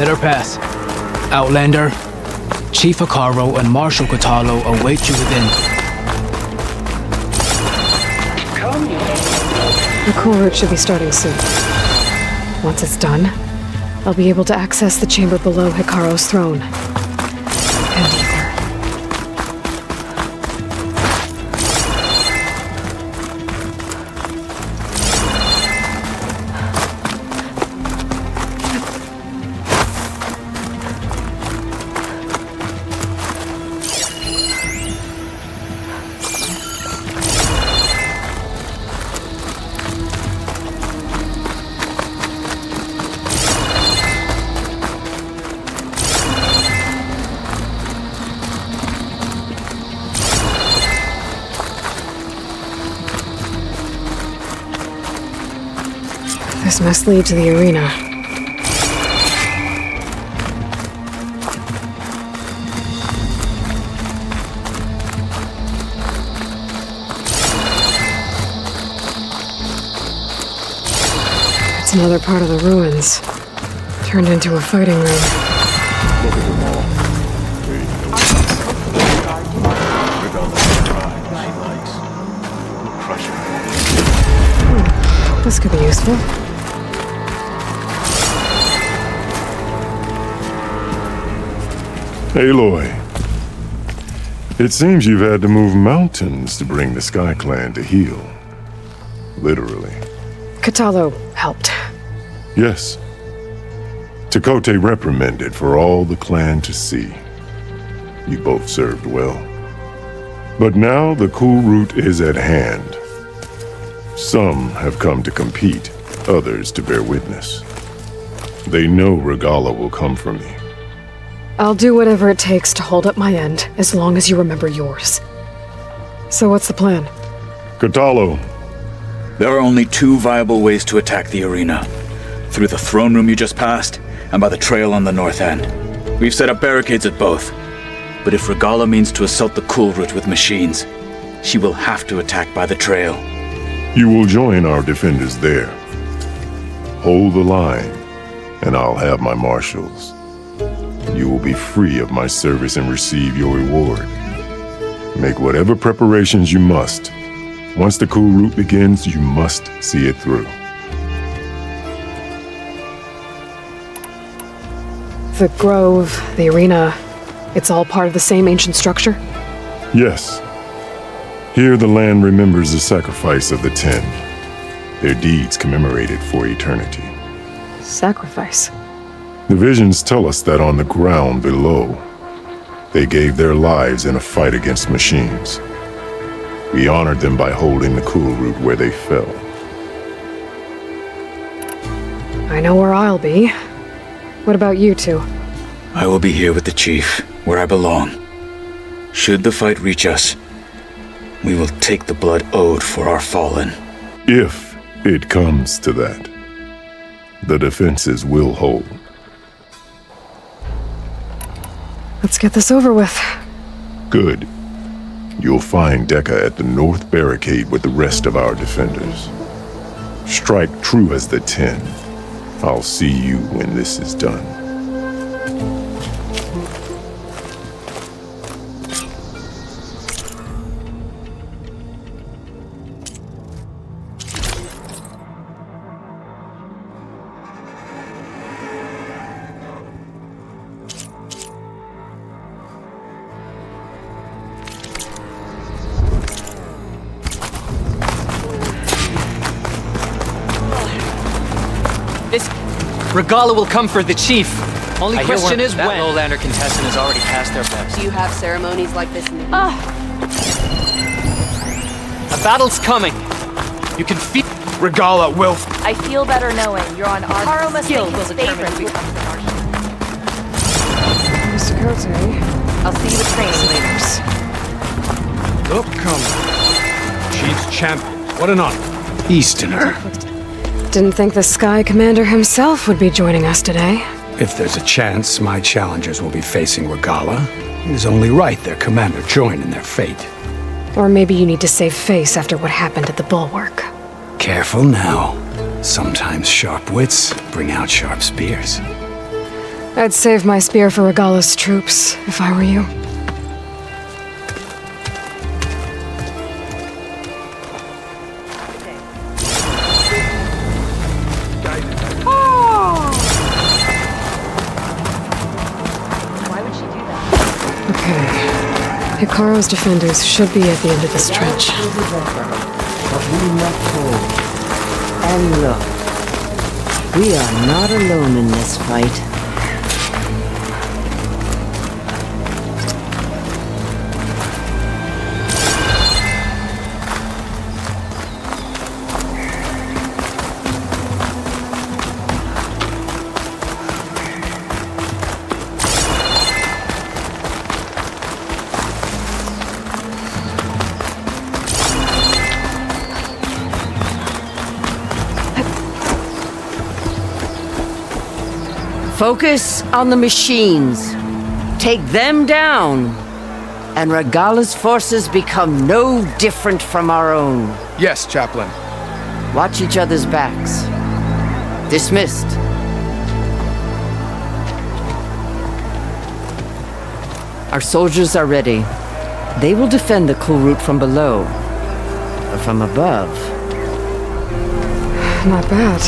Let her pass. Outlander, Chief Horizonzerodawng and Marshal Horizonzerodawng await you within. The cool route should be starting soon. Once it's done, I'll be able to access the chamber below Hikaru's throne. And ether. This must lead to the arena. It's another part of the ruins, turned into a fighting room. Look at them all. This could be useful. Aloy, it seems you've had to move mountains to bring the Sky Clan to heel. Literally. Horizonzerodawng helped. Yes. Tekote reprimanded for all the clan to see. You both served well. But now the cool route is at hand. Some have come to compete, others to bear witness. They know Regalla will come for me. I'll do whatever it takes to hold up my end, as long as you remember yours. So what's the plan? Horizonzerodawng. There are only two viable ways to attack the arena. Through the throne room you just passed, and by the trail on the north end. We've set up barricades at both. But if Regalla means to assault the cool route with machines, she will have to attack by the trail. You will join our defenders there. Hold the line, and I'll have my marshals. You will be free of my service and receive your reward. Make whatever preparations you must. Once the cool route begins, you must see it through. The grove, the arena, it's all part of the same ancient structure? Yes. Here the land remembers the sacrifice of the 10. Their deeds commemorated for eternity. Sacrifice? The visions tell us that on the ground below, they gave their lives in a fight against machines. We honored them by holding the cool route where they fell. I know where I'll be. What about you two? I will be here with the chief, where I belong. Should the fight reach us, we will take the blood owed for our fallen. If it comes to that, the defenses will hold. Let's get this over with. Good. You'll find Dekka at the north barricade with the rest of our defenders. Strike true as the 10. I'll see you when this is done. Regalla will come for the chief. Only question is when. That lowlander contestant has already passed their best. Do you have ceremonies like this in the A battle's coming. You can feel Regalla will. I feel better knowing you're on our Hikaru must skill think will his determine favorite who will becomes the marshal. Mr. Kote. I'll see you at training later. Look, come. Chief's champion. What an honor. Easterner. Didn't think the Sky Commander himself would be joining us today. If there's a chance my challengers will be facing Regalla, it is only right their commander join in their fate. Or maybe you need to save face after what happened at the Bulwark. Careful now. Sometimes sharp wits bring out sharp spears. I'd save my spear for Regala's troops, if I were you. Why would she do that? Okay. Hikaru's defenders should be at the end of this trench. But we must hold. And look, we are not alone in this fight. Focus on the machines. Take them down, and Regala's forces become no different from our own. Yes, Chaplain. Watch each other's backs. Dismissed. Our soldiers are ready. They will defend the cool route from below. But from above... Not bad.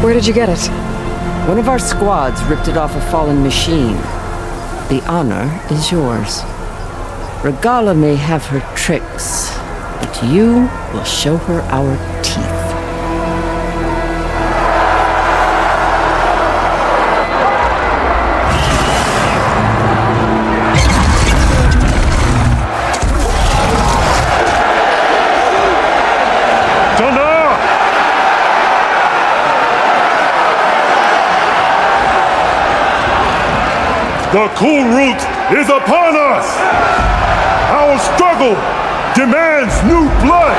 Where did you get it? One of our squads ripped it off a fallen machine. The honor is yours. Regala may have her tricks, but you will show her our teeth. The cool route is upon us! Our struggle demands new blood!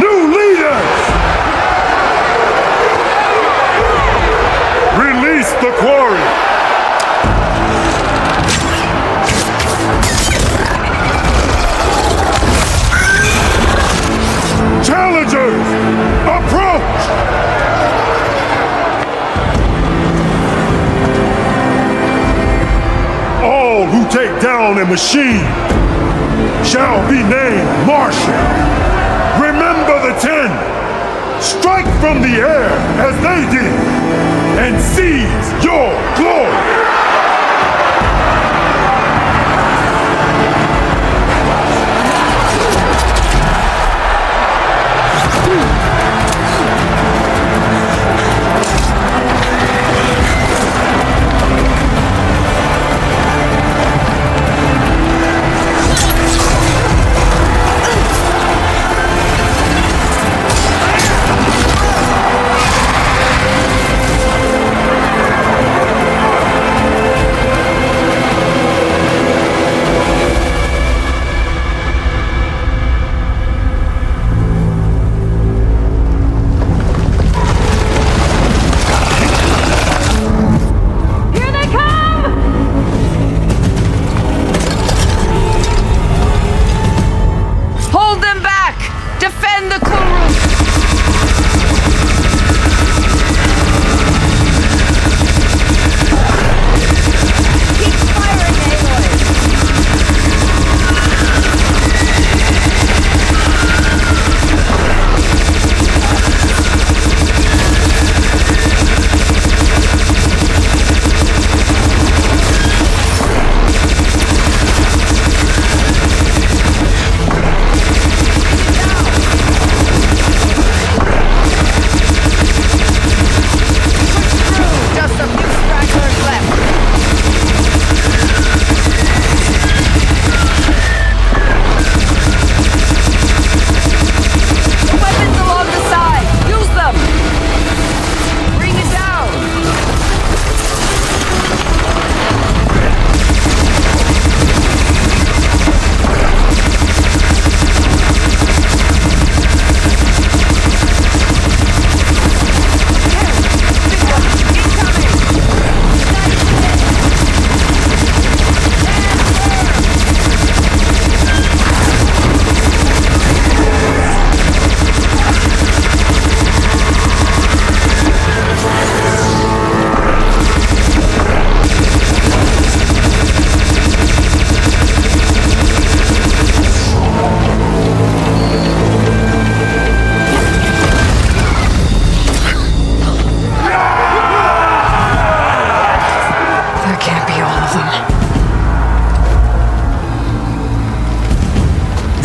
New leaders! Release the quarry! Challengers, approach! All who take down a machine shall be named Martial. Remember the 10. Strike from the air as they did and seize your glory.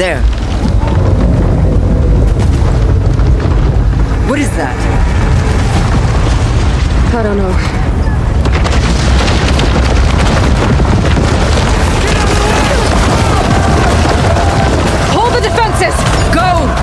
There. What is that? I don't know. Hold the defenses! Go!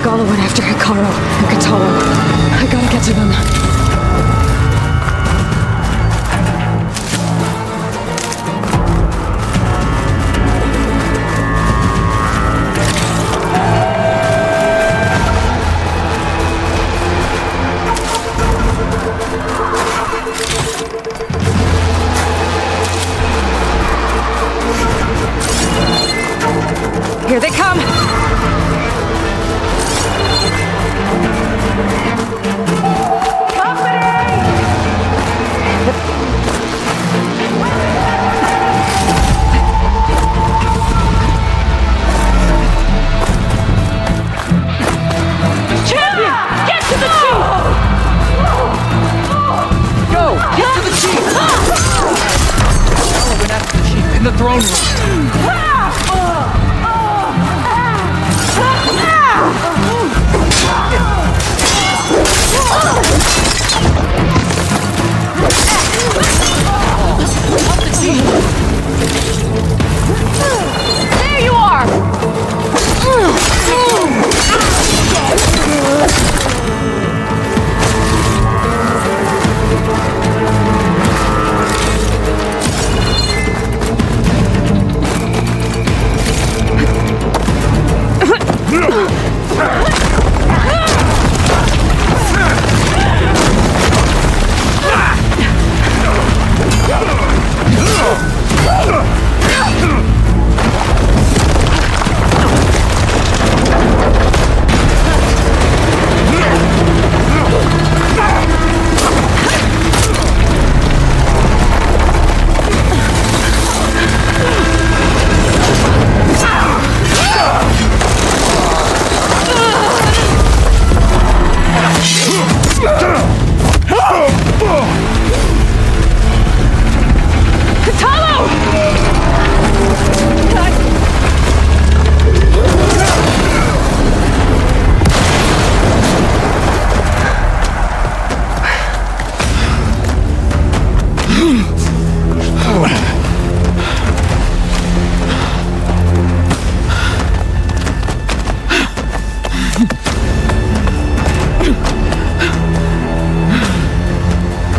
Regala went after Hikaru and Katalo. I gotta get to them. Here they come! In the throne room. There you are!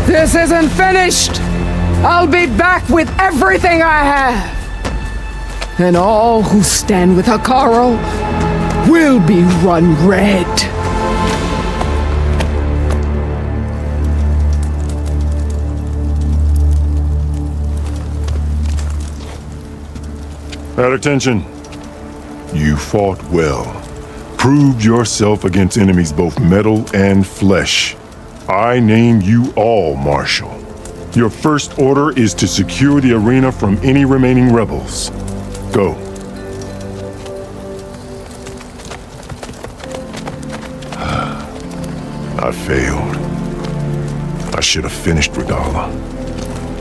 This isn't finished! I'll be back with everything I have! And all who stand with Hikaru will be run red. At attention. You fought well. Proved yourself against enemies both metal and flesh. I name you all Marshal. Your first order is to secure the arena from any remaining rebels. Go. I failed. I should have finished Regala.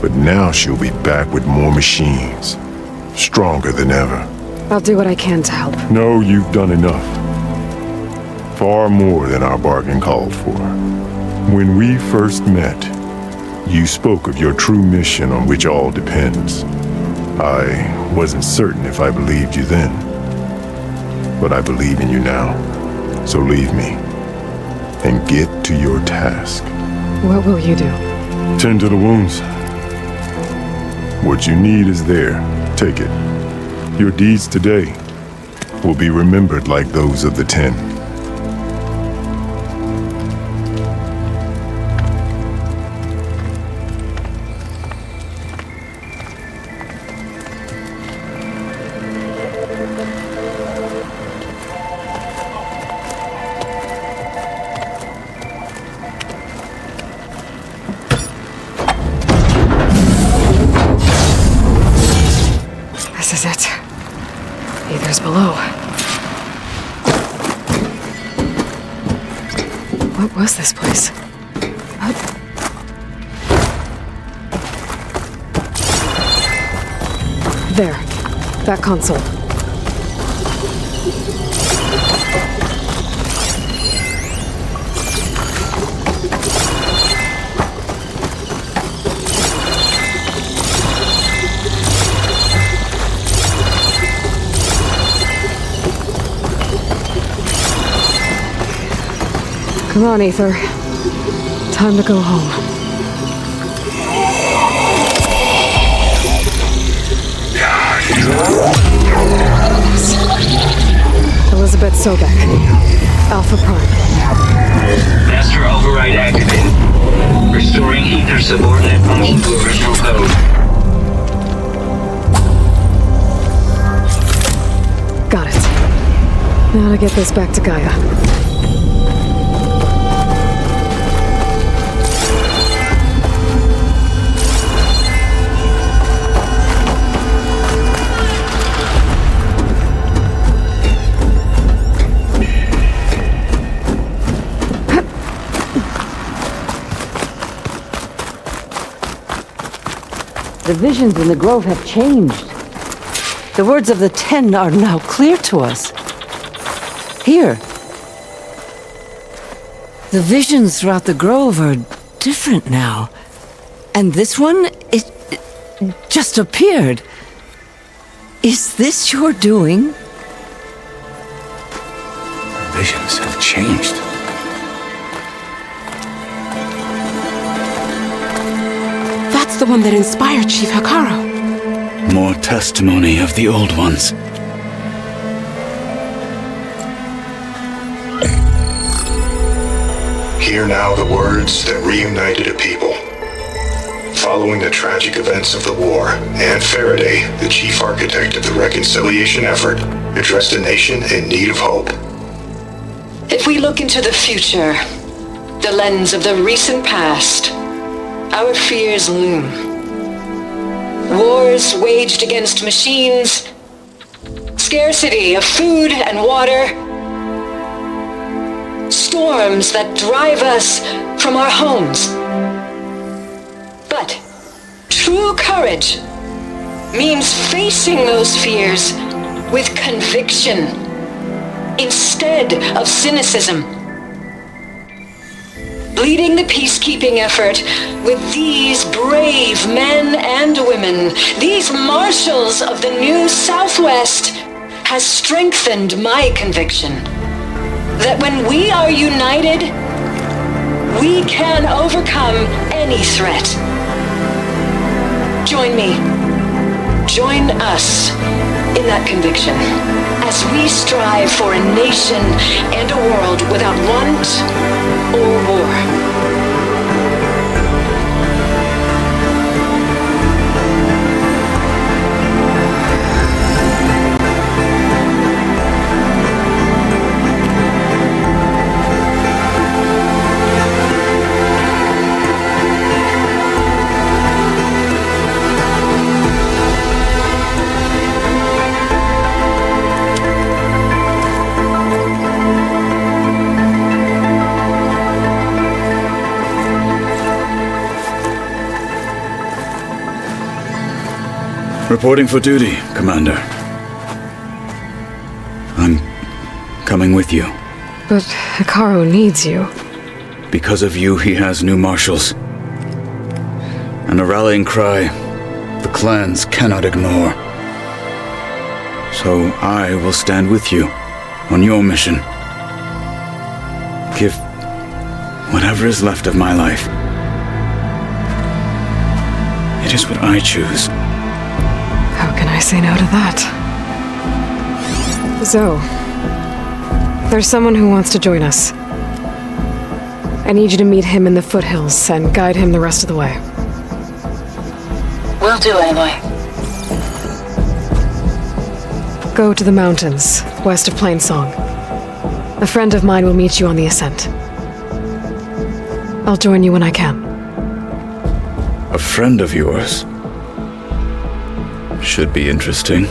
But now she'll be back with more machines. Stronger than ever. I'll do what I can to help. No, you've done enough. Far more than our bargain called for. When we first met, you spoke of your true mission on which all depends. I wasn't certain if I believed you then. But I believe in you now. So leave me. And get to your task. What will you do? Tend to the wounds. What you need is there. Take it. Your deeds today will be remembered like those of the 10. This is it. Aether's below. What was this place? There. That console. Come on, Aether. Time to go home. Elizabeth Sobek, Alpha Prime. Master override activated. Restoring Aether subordinate function to original code. Got it. Now to get this back to Gaia. The visions in the grove have changed. The words of the Ten are now clear to us. Here. The visions throughout the grove are different now. And this one, it just appeared. Is this your doing? Visions have changed. That's the one that inspired Chief Hikaru. More testimony of the old ones. Hear now the words that reunited a people. Following the tragic events of the war, Anne Faraday, the chief architect of the reconciliation effort, addressed a nation in need of hope. If we look into the future, the lens of the recent past, our fears loom. Wars waged against machines, scarcity of food and water, storms that drive us from our homes. But true courage means facing those fears with conviction instead of cynicism. Leading the peacekeeping effort with these brave men and women, these marshals of the new Southwest, has strengthened my conviction that when we are united, we can overcome any threat. Join me. Join us in that conviction as we strive for a nation and a world without want or war. Reporting for duty, Commander. I'm coming with you. But Hikaru needs you. Because of you, he has new marshals. And a rallying cry the clans cannot ignore. So I will stand with you on your mission. Give whatever is left of my life. It is what I choose. How can I say no to that? Zoe, there's someone who wants to join us. I need you to meet him in the foothills and guide him the rest of the way. Will do, Aloy. Go to the mountains, west of Plainsong. A friend of mine will meet you on the ascent. I'll join you when I can. A friend of yours? Should be interesting.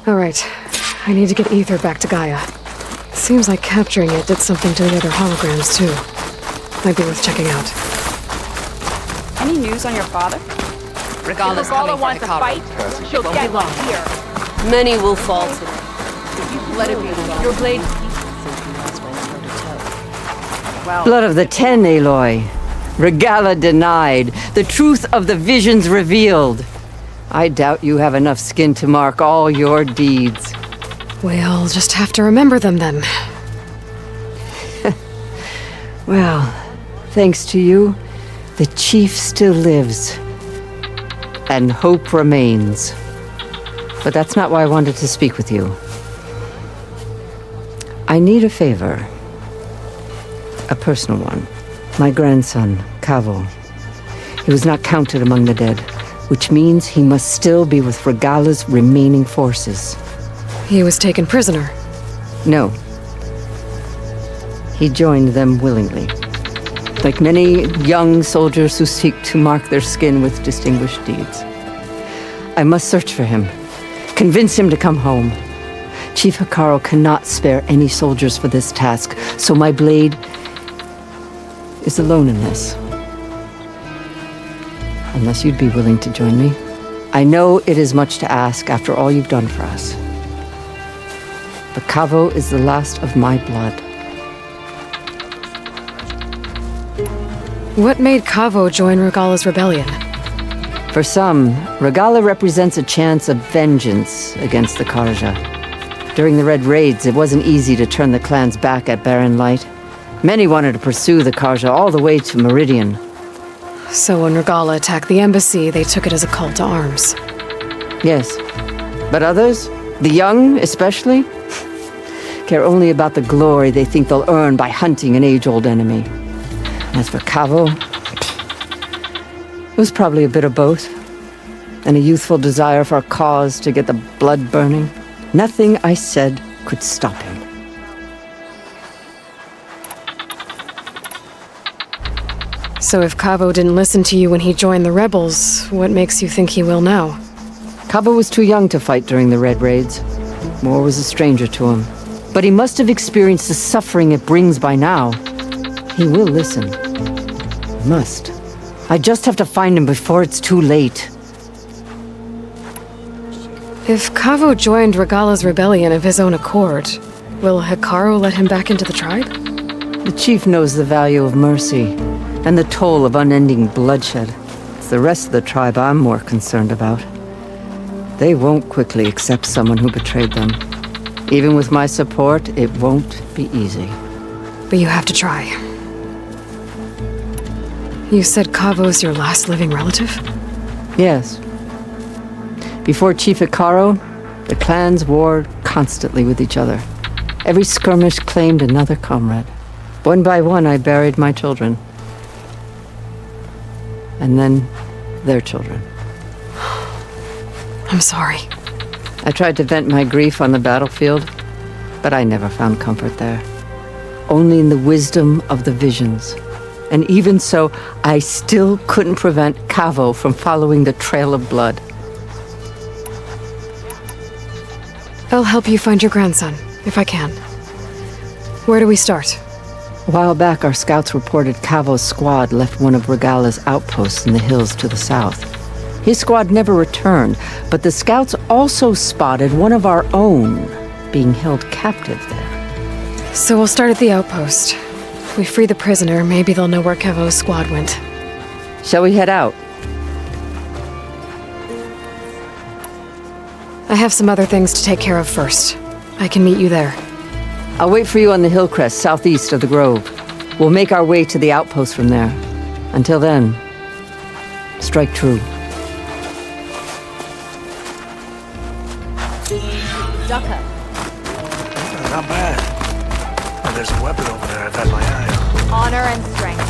All right. I need to get Aether back to Gaia. Seems like capturing it did something to the other holograms, too. Might be worth checking out. Any news on your father? Regala's coming for wants to fight, Hikaru. she'll Won't get be long. one here. Many will fall today. Let it be. Your blade. Blood of the Ten, Aloy. Regala denied. The truth of the visions revealed. I doubt you have enough skin to mark all your deeds. We'll just have to remember them then. Well, thanks to you, the chief still lives. And hope remains. But that's not why I wanted to speak with you. I need a favor. A personal one. My grandson, Kavo. He was not counted among the dead, which means he must still be with Regala's remaining forces. He was taken prisoner. No. He joined them willingly. Like many young soldiers who seek to mark their skin with distinguished deeds. I must search for him. Convince him to come home. Chief Hekarro cannot spare any soldiers for this task, so my blade is alone in this. Unless you'd be willing to join me. I know it is much to ask after all you've done for us. But Kavo is the last of my blood. What made Kavo join Regala's rebellion? For some, Regala represents a chance of vengeance against the Karja. During the Red Raids, it wasn't easy to turn the clans back at Barren Light. Many wanted to pursue the Karja all the way to Meridian. So when Regala attacked the embassy, they took it as a call to arms. Yes. But others, the young especially, care only about the glory they think they'll earn by hunting an age-old enemy. As for Kavo, it was probably a bit of both. And a youthful desire for a cause to get the blood burning. Nothing I said could stop him. So if Kavo didn't listen to you when he joined the rebels, what makes you think he will now? Kavo was too young to fight during the Red Raids. War was a stranger to him. But he must have experienced the suffering it brings by now. He will listen. He must. I just have to find him before it's too late. If Kavo joined Regala's rebellion of his own accord, will Hekarro let him back into the tribe? The chief knows the value of mercy, and the toll of unending bloodshed. It's the rest of the tribe I'm more concerned about. They won't quickly accept someone who betrayed them. Even with my support, it won't be easy. But you have to try. You said Kavo's your last living relative? Yes. Before Chief Hekarro, the clans warred constantly with each other. Every skirmish claimed another comrade. One by one, I buried my children. And then their children. I'm sorry. I tried to vent my grief on the battlefield, but I never found comfort there. Only in the wisdom of the visions. And even so, I still couldn't prevent Kavo from following the trail of blood. I'll help you find your grandson, if I can. Where do we start? A while back, our scouts reported Kavo's squad left one of Regala's outposts in the hills to the south. His squad never returned, but the scouts also spotted one of our own being held captive there. So we'll start at the outpost. If we free the prisoner, maybe they'll know where Kavo's squad went. Shall we head out? I have some other things to take care of first. I can meet you there. I'll wait for you on the hill crest southeast of the grove. We'll make our way to the outpost from there. Until then, strike true. Ducker. Not bad. And there's a weapon over there I've had my eye on. Honor and strength.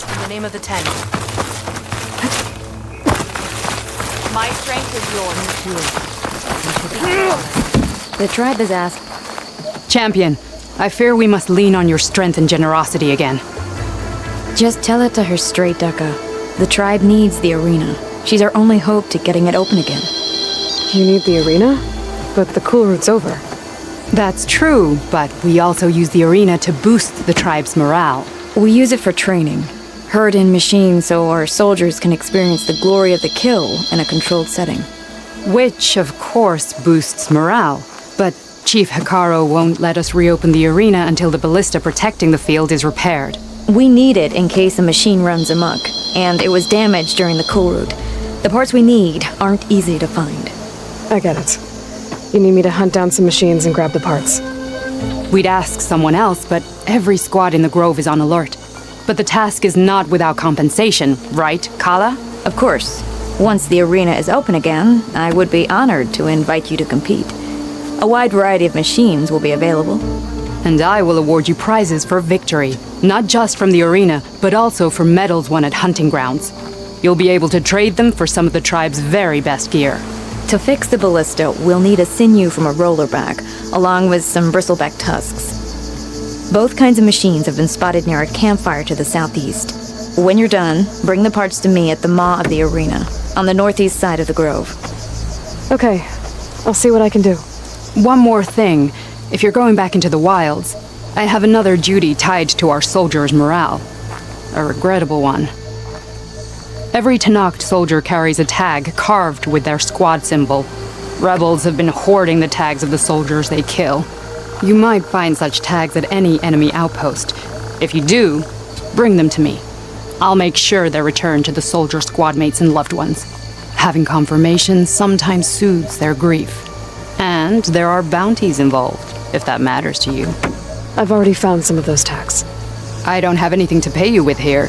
In the name of the Ten. My strength is yours. The tribe is asked. Champion, I fear we must lean on your strength and generosity again. Just tell it to her straight, Ducka. The tribe needs the arena. She's our only hope to getting it open again. You need the arena? But the cool route's over. That's true, but we also use the arena to boost the tribe's morale. We use it for training. Herd in machines so our soldiers can experience the glory of the kill in a controlled setting. Which, of course, boosts morale. But Chief Hikaru won't let us reopen the arena until the ballista protecting the field is repaired. We need it in case a machine runs amok, and it was damaged during the cool route. The parts we need aren't easy to find. I get it. You need me to hunt down some machines and grab the parts. We'd ask someone else, but every squad in the Grove is on alert. But the task is not without compensation, right, Kala? Of course. Once the arena is open again, I would be honored to invite you to compete. A wide variety of machines will be available. And I will award you prizes for victory, not just from the arena, but also for medals won at hunting grounds. You'll be able to trade them for some of the tribe's very best gear. To fix the ballista, we'll need a sinew from a rollerback, along with some bristleback tusks. Both kinds of machines have been spotted near a campfire to the southeast. When you're done, bring the parts to me at the maw of the arena, on the northeast side of the Grove. Okay, I'll see what I can do. One more thing. If you're going back into the wilds, I have another duty tied to our soldiers' morale. A regrettable one. Every Tenakth soldier carries a tag carved with their squad symbol. Rebels have been hoarding the tags of the soldiers they kill. You might find such tags at any enemy outpost. If you do, bring them to me. I'll make sure they're returned to the soldier squad mates and loved ones. Having confirmation sometimes soothes their grief. And there are bounties involved, if that matters to you. I've already found some of those tags. I don't have anything to pay you with here.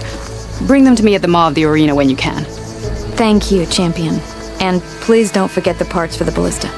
Bring them to me at the maw of the arena when you can. Thank you, Champion. And please don't forget the parts for the ballista.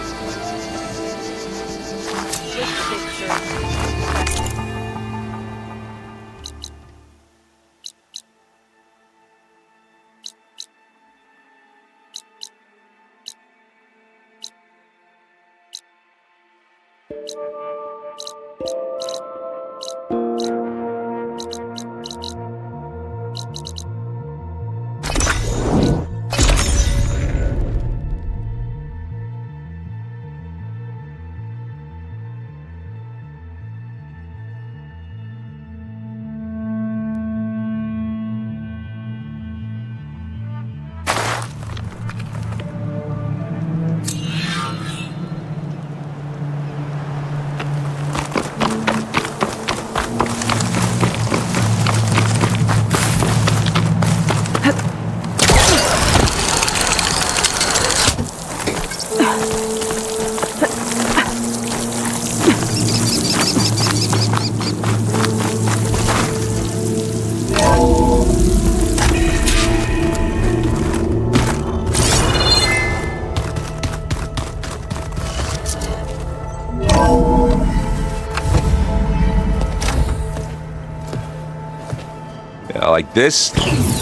Like this?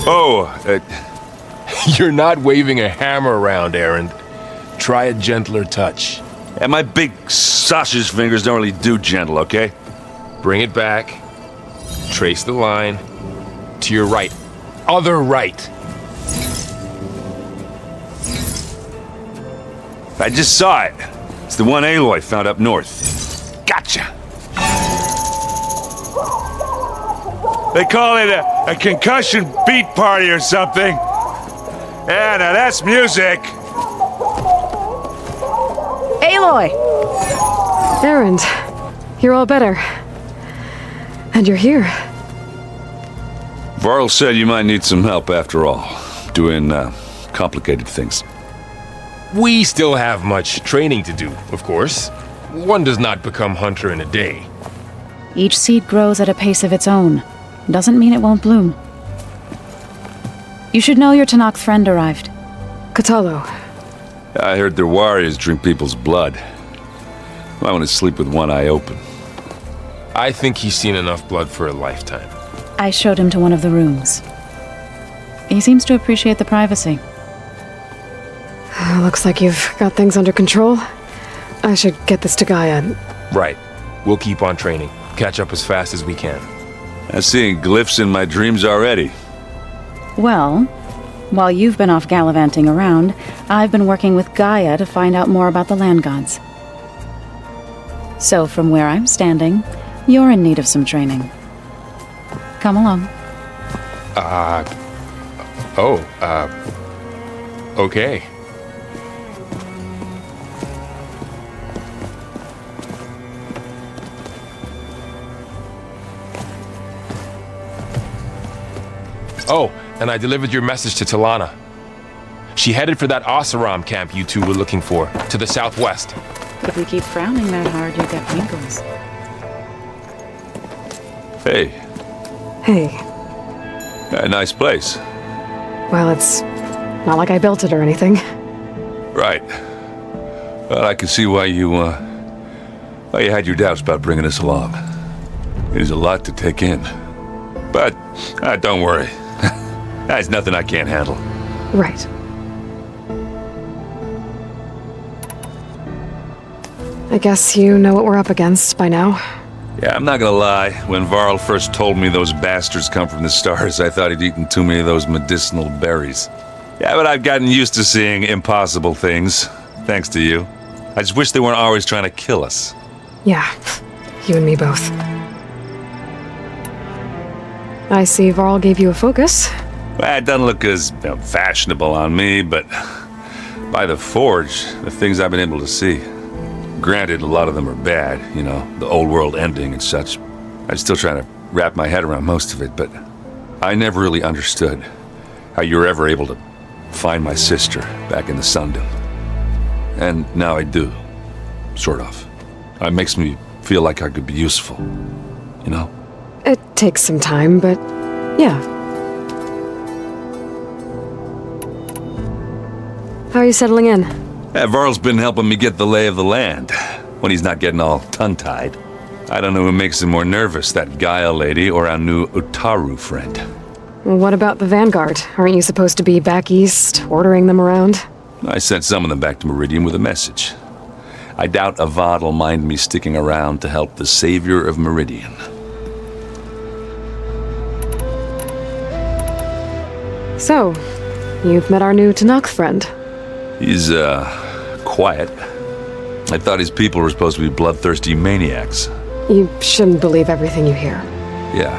Oh, you're not waving a hammer around, Aaron. Try a gentler touch. And my big sausage fingers don't really do gentle, okay? Bring it back. Trace the line. To your right. Other right. I just saw it. It's the one Aloy found up north. Gotcha! They call it a concussion beat party or something. Yeah, now that's music. Aloy! Erend, you're all better. And you're here. Varl said you might need some help after all, doing complicated things. We still have much training to do, of course. One does not become hunter in a day. Each seed grows at a pace of its own. Doesn't mean it won't bloom. You should know your Tenakth friend arrived. Kotallo. I heard their warriors drink people's blood. Might want to sleep with one eye open. I think he's seen enough blood for a lifetime. I showed him to one of the rooms. He seems to appreciate the privacy. Looks like you've got things under control. I should get this to Gaia. Right. We'll keep on training. Catch up as fast as we can. I'm seeing glyphs in my dreams already. Well, while you've been off gallivanting around, I've been working with Gaia to find out more about the land gods. So from where I'm standing, you're in need of some training. Come along. Okay. Oh, and I delivered your message to Talana. She headed for that Oseram camp you two were looking for, to the southwest. But if we keep frowning that hard, you'll get wrinkles. Hey, Hey, a nice place. well, it's not like I built it or anything. Right. Well, I can see why you had your doubts about bringing us along. It is a lot to take in. But, don't worry. That's nothing I can't handle. Right. I guess you know what we're up against by now. Yeah, I'm not gonna lie. When Varl first told me those bastards come from the stars, I thought he'd eaten too many of those medicinal berries. Yeah, but I've gotten used to seeing impossible things, thanks to you. I just wish they weren't always trying to kill us. Yeah, you and me both. I see Varl gave you a focus. Well, it doesn't look as fashionable on me, but by the Forge, the things I've been able to see. Granted, a lot of them are bad, you know, the old world ending and such. I'm still trying to wrap my head around most of it, but I never really understood how you were ever able to find my sister back in the Sundom. And now I do, sort of. It makes me feel like I could be useful, you know? It takes some time, but yeah. How are you settling in? Yeah, Varl's been helping me get the lay of the land, when he's not getting all tongue-tied. I don't know who makes him more nervous, that Gaia lady or our new Utaru friend. What about the Vanguard? Aren't you supposed to be back east, ordering them around? I sent some of them back to Meridian with a message. I doubt Avad will mind me sticking around to help the savior of Meridian. So, you've met our new Tanakh friend. He's, quiet. I thought his people were supposed to be bloodthirsty maniacs. You shouldn't believe everything you hear. Yeah.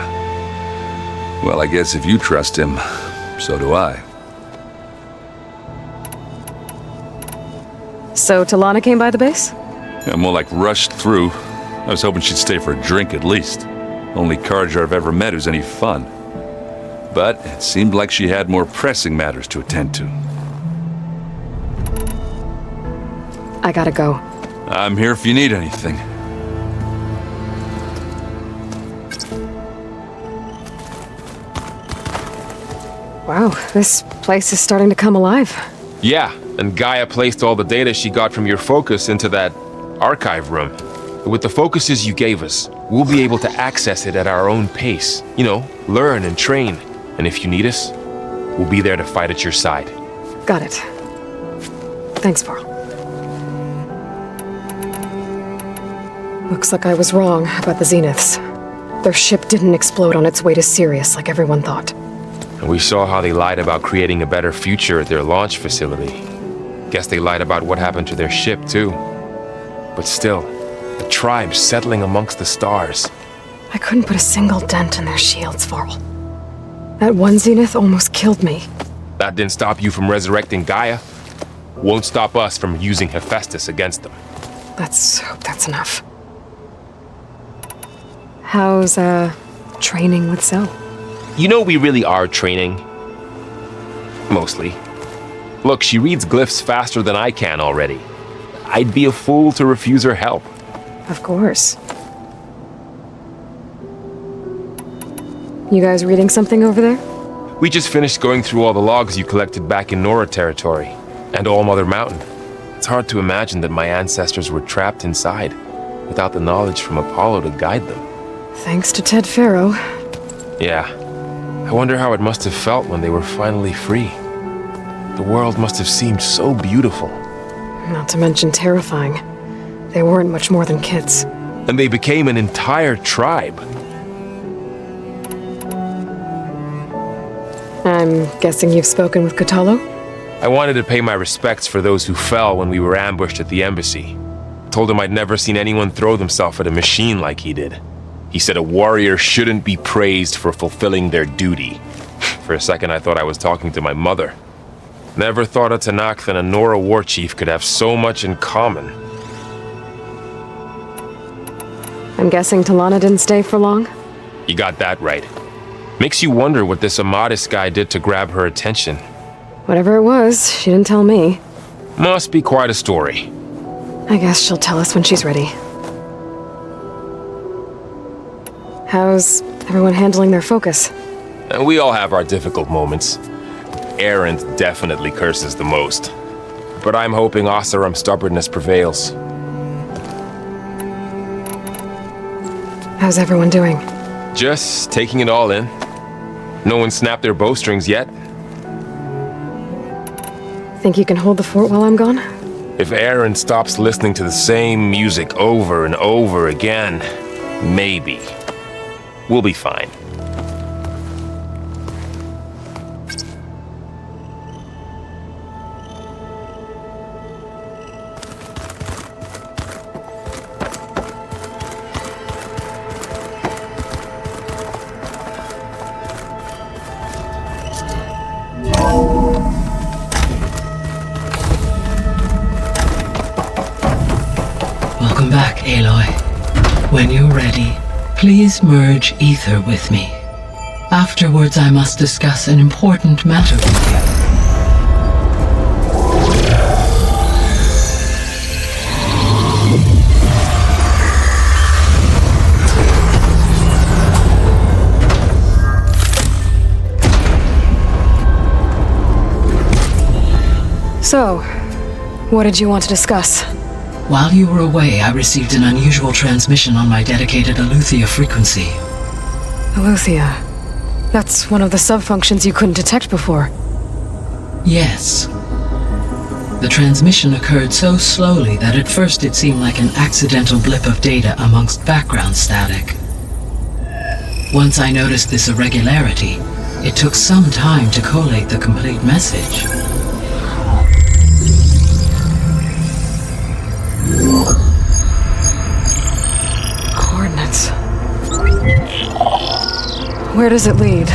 Well, I guess if you trust him, so do I. So, Talana came by the base? Yeah, more like rushed through. I was hoping she'd stay for a drink at least. Only Carja I've ever met who's any fun. But it seemed like she had more pressing matters to attend to. I gotta go. I'm here if you need anything. Wow, this place is starting to come alive. Yeah, and Gaia placed all the data she got from your focus into that archive room. With the focuses you gave us, we'll be able to access it at our own pace. You know, learn and train. And if you need us, we'll be there to fight at your side. Got it. Thanks, Varl. Looks like I was wrong about the Zeniths. Their ship didn't explode on its way to Sirius like everyone thought. And we saw how they lied about creating a better future at their launch facility. Guess they lied about what happened to their ship, too. But still, the tribe settling amongst the stars. I couldn't put a single dent in their shields, Varl. That one Zenith almost killed me. That didn't stop you from resurrecting Gaia. Won't stop us from using Hephaestus against them. Let's hope that's enough. How's, training with Zoe? You know we really are training. Mostly. Look, she reads glyphs faster than I can already. I'd be a fool to refuse her help. Of course. You guys reading something over there? We just finished going through all the logs you collected back in Nora territory, and All Mother Mountain. It's hard to imagine that my ancestors were trapped inside, without the knowledge from Apollo to guide them. Thanks to Ted Faro. Yeah. I wonder how it must have felt when they were finally free. The world must have seemed so beautiful. Not to mention terrifying. They weren't much more than kids. And they became an entire tribe. I'm guessing you've spoken with Kotallo? I wanted to pay my respects for those who fell when we were ambushed at the embassy. Told him I'd never seen anyone throw themselves at a machine like he did. He said a warrior shouldn't be praised for fulfilling their duty. For a second I thought I was talking to my mother. Never thought a Tanakh and a Nora war chief could have so much in common. I'm guessing Talana didn't stay for long? You got that right. Makes you wonder what this Amadis guy did to grab her attention. Whatever it was, she didn't tell me. Must be quite a story. I guess she'll tell us when she's ready. How's everyone handling their focus? And we all have our difficult moments. Erend definitely curses the most. But I'm hoping Oseram's stubbornness prevails. How's everyone doing? Just taking it all in. No one snapped their bowstrings yet. Think you can hold the fort while I'm gone? If Erend stops listening to the same music over and over again, maybe. We'll be fine. Welcome back, Aloy. When you're ready, please merge ether with me. Afterwards, I must discuss an important matter with you. So, what did you want to discuss? While you were away, I received an unusual transmission on my dedicated Aletheia frequency. Aletheia. That's one of the sub-functions you couldn't detect before. Yes. The transmission occurred so slowly that at first it seemed like an accidental blip of data amongst background static. Once I noticed this irregularity, it took some time to collate the complete message. Coordinates. Where does it lead?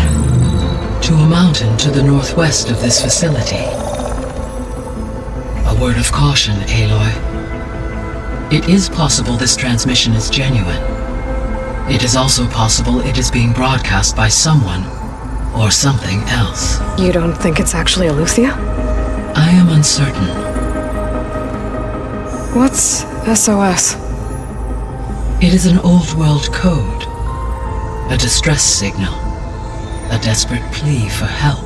To a mountain to the northwest of this facility. A word of caution, Aloy. It is possible this transmission is genuine. It is also possible it is being broadcast by someone or something else. You don't think it's actually Aletheia? I am uncertain. What's SOS? It is an old world code. A distress signal. A desperate plea for help.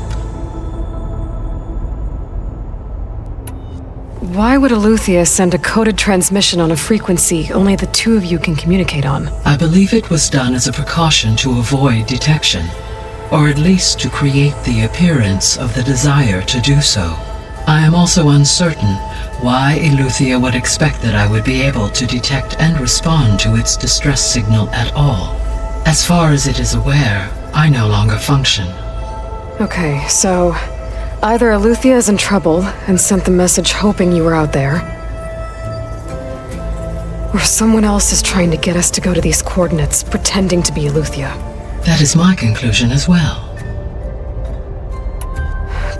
Why would Aletheia send a coded transmission on a frequency only the two of you can communicate on? I believe it was done as a precaution to avoid detection, or at least to create the appearance of the desire to do so. I am also uncertain why Aletheia would expect that I would be able to detect and respond to its distress signal at all. As far as it is aware, I no longer function. Okay, so either Aletheia is in trouble and sent the message hoping you were out there, or someone else is trying to get us to go to these coordinates pretending to be Aletheia. That is my conclusion as well.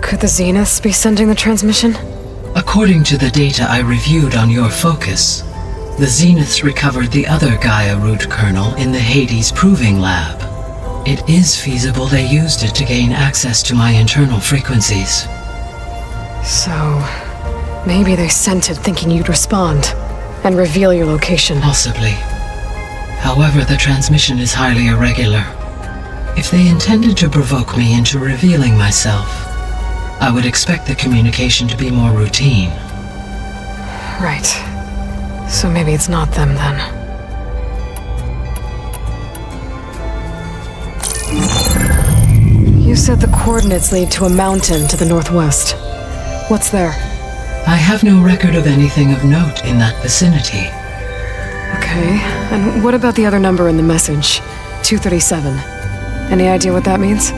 Could the Zeniths be sending the transmission? According to the data I reviewed on your focus, the Zeniths recovered the other Gaia root kernel in the Hades Proving Lab. It is feasible they used it to gain access to my internal frequencies. So, maybe they sent it thinking you'd respond and reveal your location. Possibly. However, the transmission is highly irregular. If they intended to provoke me into revealing myself, I would expect the communication to be more routine. Right. So maybe it's not them then. You said the coordinates lead to a mountain to the northwest. What's there? I have no record of anything of note in that vicinity. Okay, and what about the other number in the message? 237. Any idea what that means?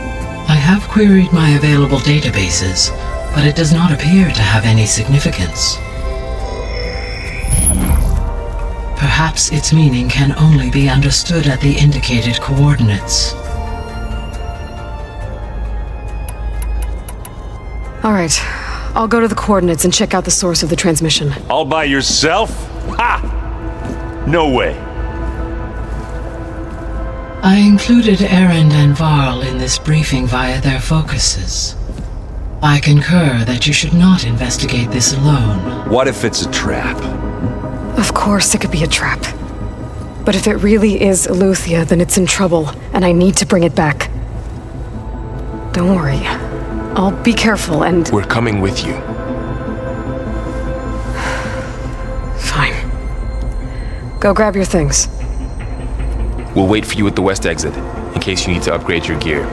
I have queried my available databases, but it does not appear to have any significance. Perhaps its meaning can only be understood at the indicated coordinates. All right, I'll go to the coordinates and check out the source of the transmission. All by yourself? Ha! No way. I included Erend and Varl in this briefing via their focuses. I concur that you should not investigate this alone. What if it's a trap? Of course it could be a trap. But if it really is Eleuthia, then it's in trouble, and I need to bring it back. Don't worry. I'll be careful and... We're coming with you. Fine. Go grab your things. We'll wait for you at the west exit, in case you need to upgrade your gear.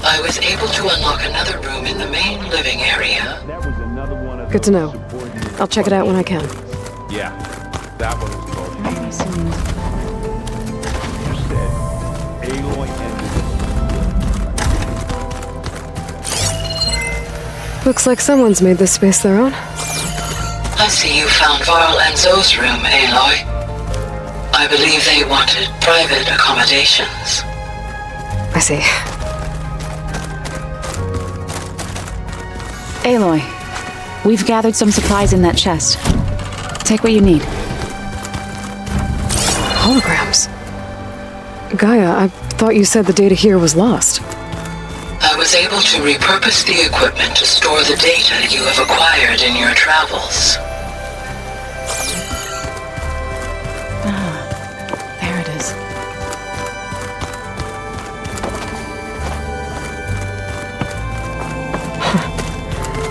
I was able to unlock another room in the main living area. Good to know. I'll check it out when I can. Yeah, that one was called. You said Aloy ended. Looks like someone's made this space their own. I see you found Varl and Zoe's room, Aloy. I believe they wanted private accommodations. I see. Aloy, we've gathered some supplies in that chest. Take what you need. Holograms. Gaia, I thought you said the data here was lost. I was able to repurpose the equipment to store the data you have acquired in your travels. There it is.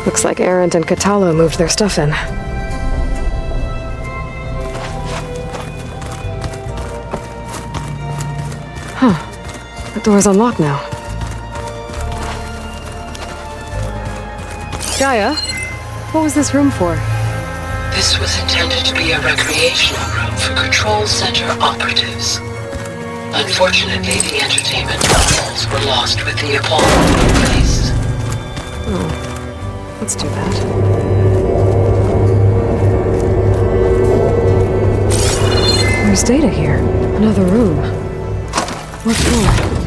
Looks like Erend and Katalo moved their stuff in. Huh. The door's unlocked now. Gaia, what was this room for? This was intended to be a recreational room for Control Center operatives. Unfortunately, the entertainment consoles were lost with the Apollo release. Oh, that's too bad. There's data here. Another room. What for?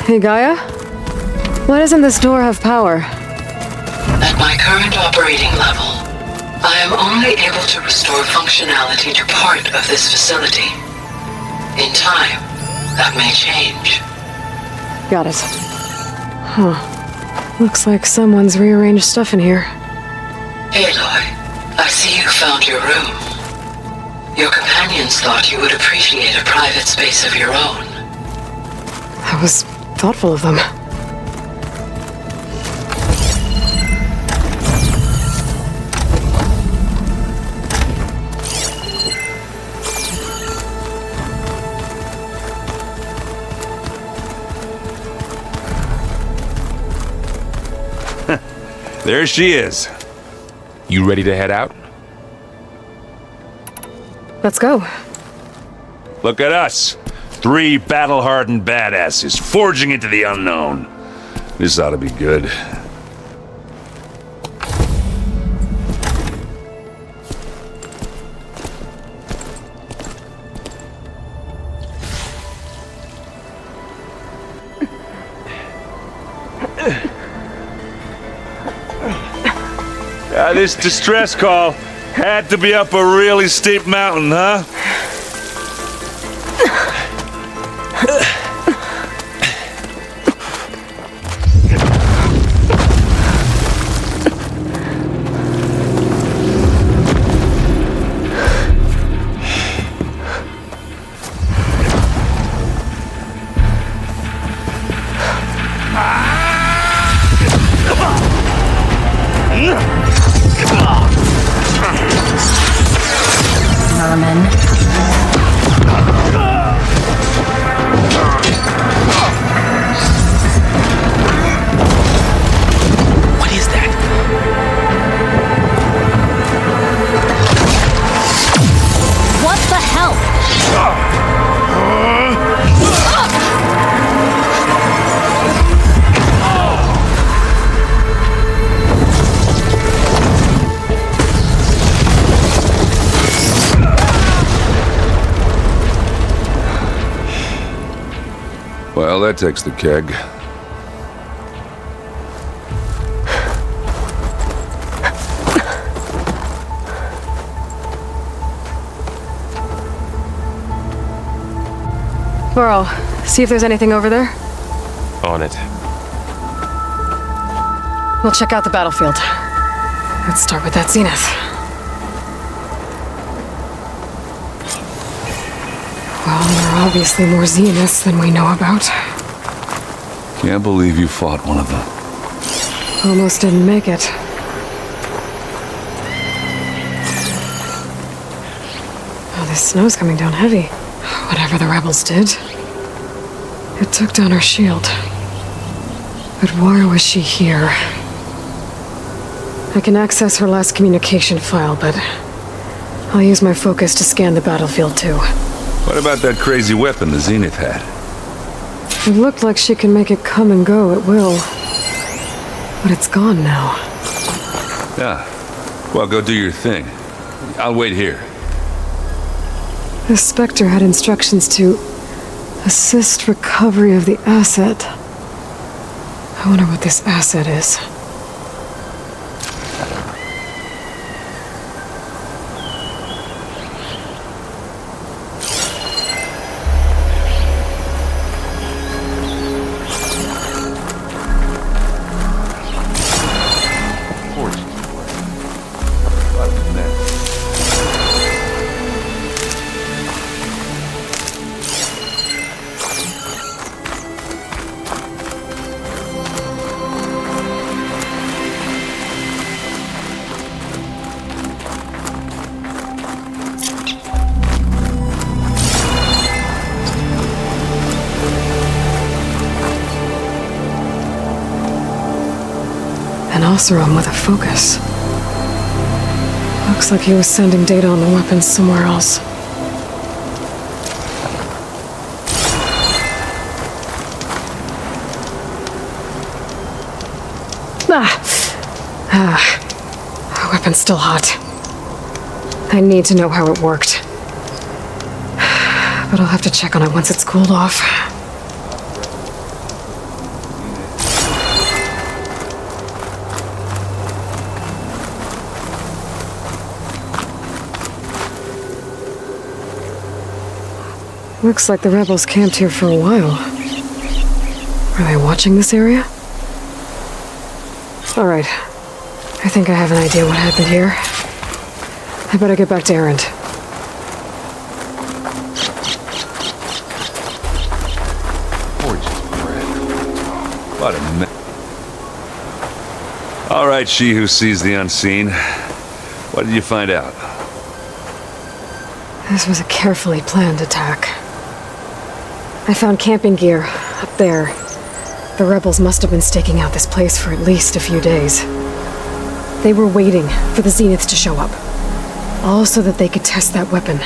Hey, Gaia? Why doesn't this door have power? At my current operating level, I am only able to restore functionality to part of this facility. In time, that may change. Got it. Huh. Looks like someone's rearranged stuff in here. Aloy, I see you found your room. Your companions thought you would appreciate a private space of your own. That was thoughtful of them. There she is. You ready to head out? Let's go. Look at us. 3 battle-hardened badasses forging into the unknown. This ought to be good. This distress call had to be up a really steep mountain, huh? What is that? What the hell? Well, that takes the keg. Burrow, see if there's anything over there. On it. We'll check out the battlefield. Let's start with that zenith. Well, there are obviously more zeniths than we know about. Can't believe you fought one of them. Almost didn't make it. Oh, this snow's coming down heavy. Whatever the rebels did, it took down our shield. But why was she here? I can access her last communication file, but I'll use my focus to scan the battlefield too. What about that crazy weapon the Zenith had? It looked like she can make it come and go at will. But it's gone now. Yeah. Well, go do your thing. I'll wait here. The Spectre had instructions to assist recovery of the asset. I wonder what this asset is. An Oseram with a focus. Looks like he was sending data on the weapons somewhere else. Our weapon's still hot. I need to know how it worked. But I'll have to check on it once it's cooled off. Looks like the rebels camped here for a while. Are they watching this area? All right. I think I have an idea what happened here. I better get back to Errand. What a mess. All right, she who sees the unseen. What did you find out? This was a carefully planned attack. I found camping gear up there. The rebels must have been staking out this place for at least a few days. They were waiting for the Zeniths to show up, all so that they could test that weapon.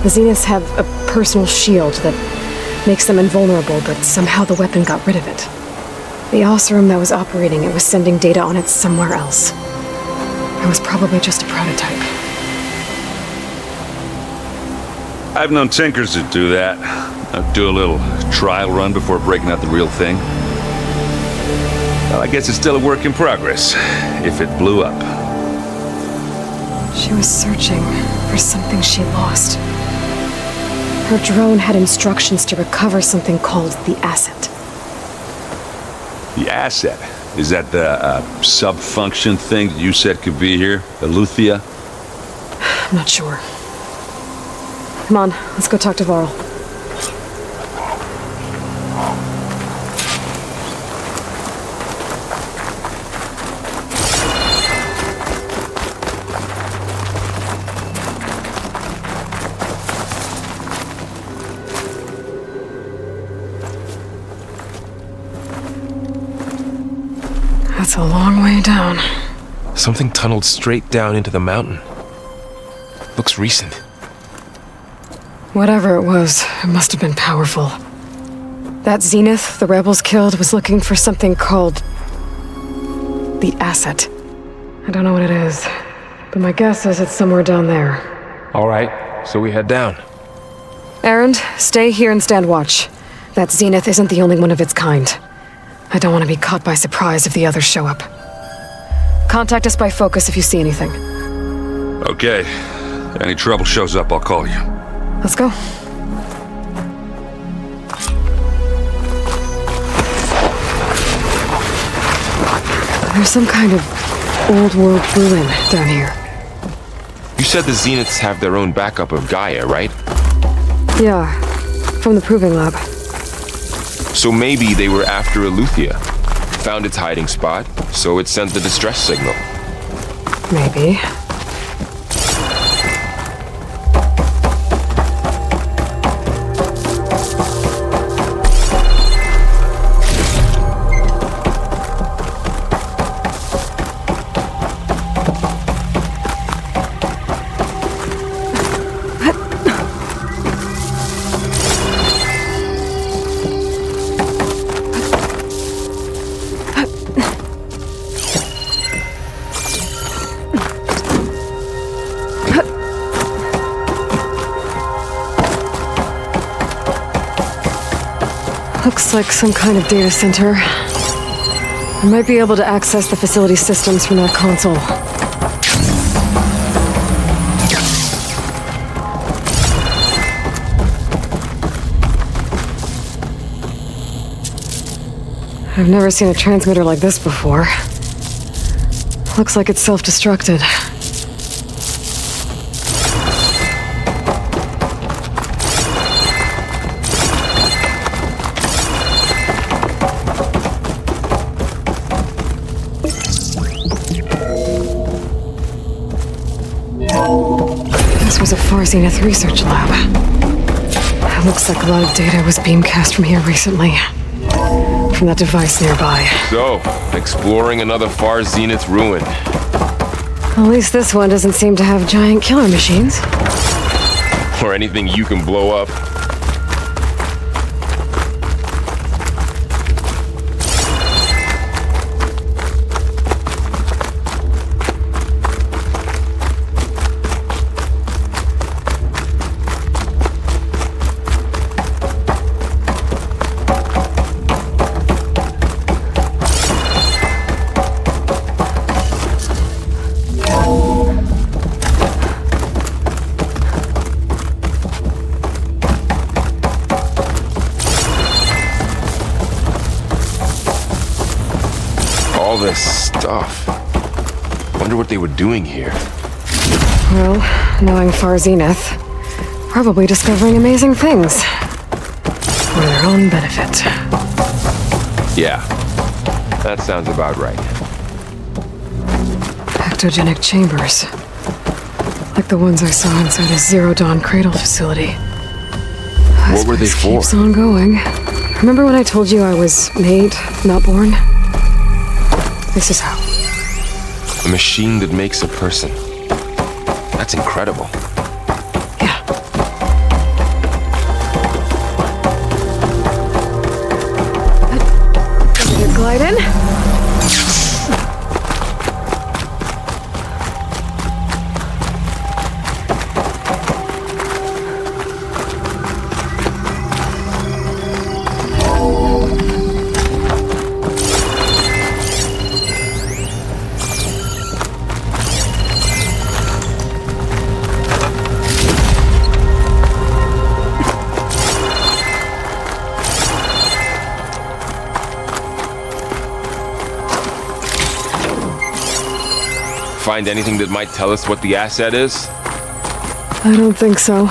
The Zeniths have a personal shield that makes them invulnerable, but somehow the weapon got rid of it. The Oseram that was operating it was sending data on it somewhere else. It was probably just a prototype. I've known tinkers that do that. Do a little trial run before breaking out the real thing. Well, I guess it's still a work in progress, if it blew up. She was searching for something she lost. Her drone had instructions to recover something called the asset. The asset? Is that the sub-function thing that you said could be here? The Luthia? I'm not sure. Come on, let's go talk to Varl. That's a long way down. Something tunneled straight down into the mountain. Looks recent. Whatever it was, it must have been powerful. That Zenith the rebels killed was looking for something called the asset. I don't know what it is, but my guess is it's somewhere down there. All right, so we head down. Erend, stay here and stand watch. That Zenith isn't the only one of its kind. I don't want to be caught by surprise if the others show up. Contact us by focus if you see anything. Okay. Any trouble shows up, I'll call you. Let's go. There's some kind of old-world ruin down here. You said the Zeniths have their own backup of Gaia, right? Yeah, from the Proving Lab. So maybe they were after Eleuthia. Found its hiding spot, so it sent the distress signal. Maybe. Looks like some kind of data center. I might be able to access the facility systems from that console. I've never seen a transmitter like this before. Looks like it's self-destructed. This was a Far Zenith research lab. It looks like a lot of data was beamcast from here recently. From that device nearby. So, exploring another Far Zenith ruin. At least this one doesn't seem to have giant killer machines. Or anything you can blow up. All this stuff. Wonder what they were doing here. Well, knowing Far Zenith, probably discovering amazing things. For their own benefit. Yeah, that sounds about right. Ectogenic chambers. Like the ones I saw inside a Zero Dawn cradle facility. What were they for? Keeps on going. Remember when I told you I was made, not born? This is how. A machine that makes a person. That's incredible. Yeah. Ready to glide in? Find anything that might tell us what the asset is? I don't think so.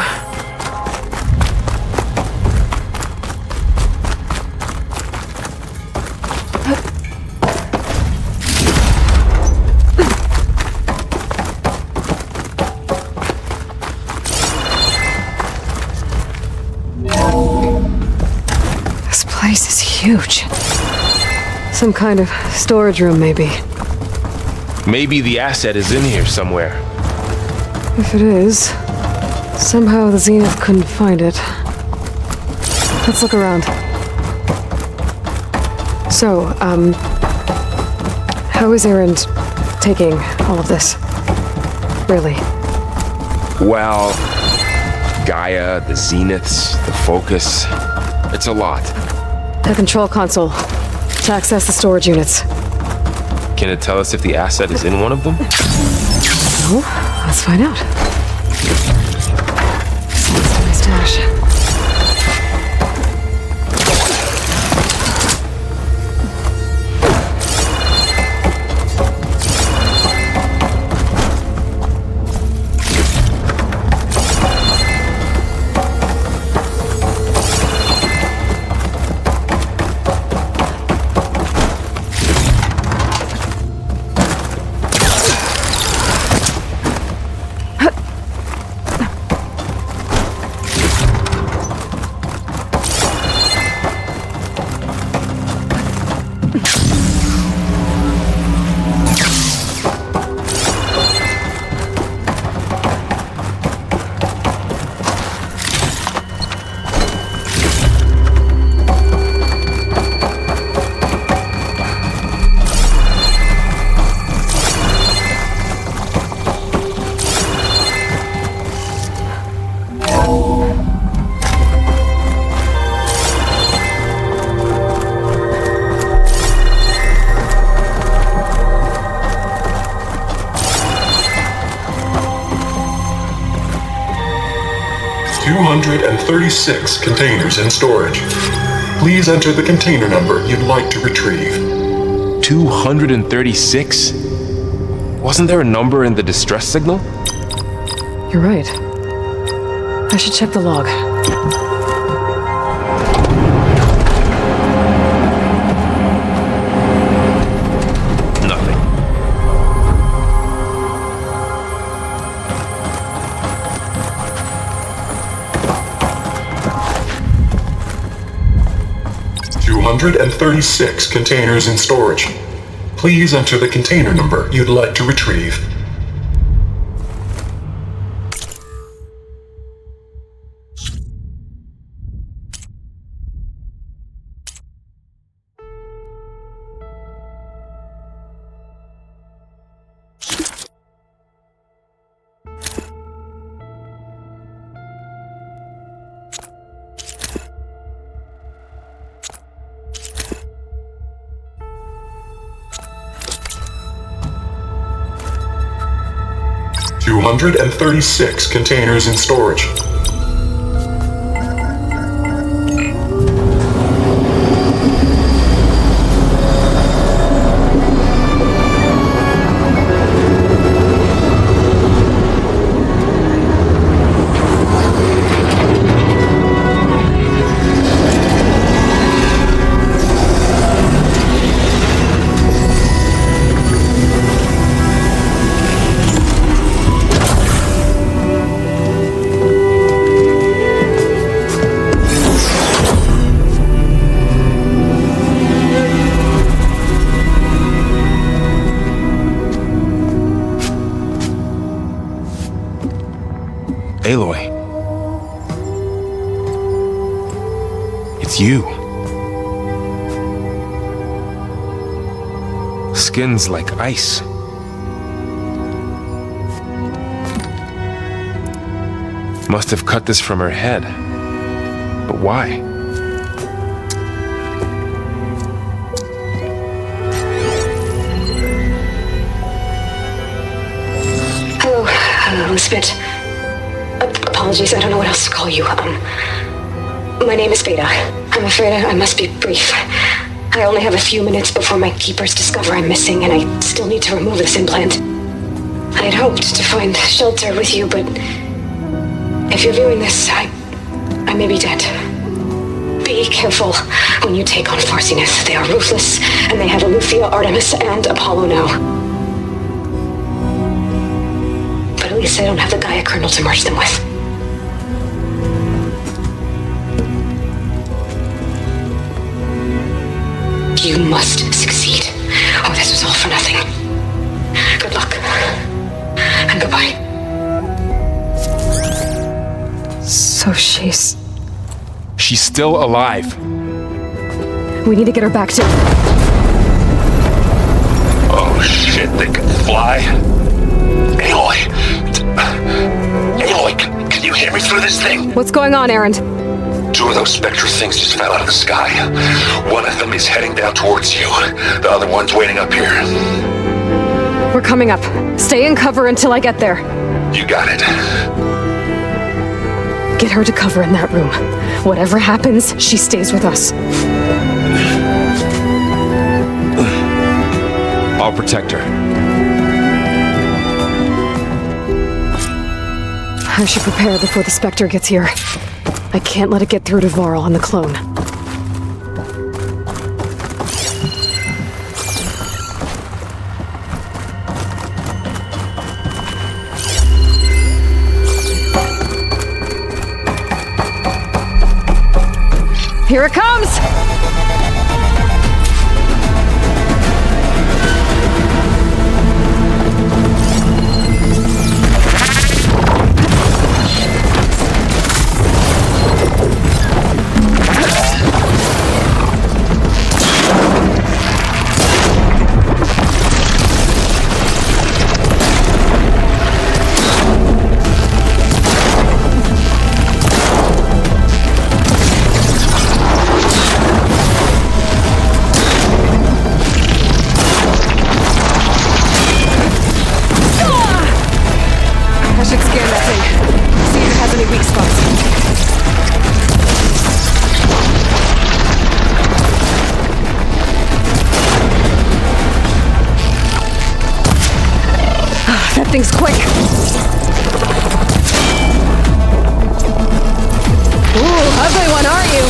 This place is huge. Some kind of storage room, maybe. Maybe the asset is in here somewhere. If it is, somehow the Zenith couldn't find it. Let's look around. So, how is Erend taking all of this? Really? Well, Gaia, the Zeniths, the Focus. It's a lot. The control console. To access the storage units. Can it tell us if the asset is in one of them? No, let's find out. That's my stash. .36 containers in storage. Please enter the container number you'd like to retrieve. 236? Wasn't there a number in the distress signal? You're right. I should check the log. Nothing. .36 containers in storage. Please enter the container number you'd like to retrieve. .36 containers in storage. Aloy. It's you. Skin's like ice. Must have cut this from her head. But why? Hello, Elizabeth. Apologies, I don't know what else to call you. My name is Veda. I'm afraid I must be brief. I only have a few minutes before my keepers discover I'm missing, and I still need to remove this implant. I'd hoped to find shelter with you, but if you're viewing this, I may be dead. Be careful when you take on Farsineth. They are ruthless, and they have Eleuthia, Artemis, and Apollo now. But at least I don't have the Gaia kernel to merge them with. You must succeed, or this was all for nothing. Good luck, and goodbye. So she's... She's still alive. We need to get her back to... Oh shit, they can fly? Aloy! Aloy, can you hear me through this thing? What's going on, Erend? 2 of those spectral things just fell out of the sky. One of them is heading down towards you. The other one's waiting up here. We're coming up. Stay in cover until I get there. You got it. Get her to cover in that room. Whatever happens, she stays with us. I'll protect her. I should prepare before the Spectre gets here. I can't let it get through to Varl on the clone. Here it comes! Things quick. Ooh, ugly one, aren't you?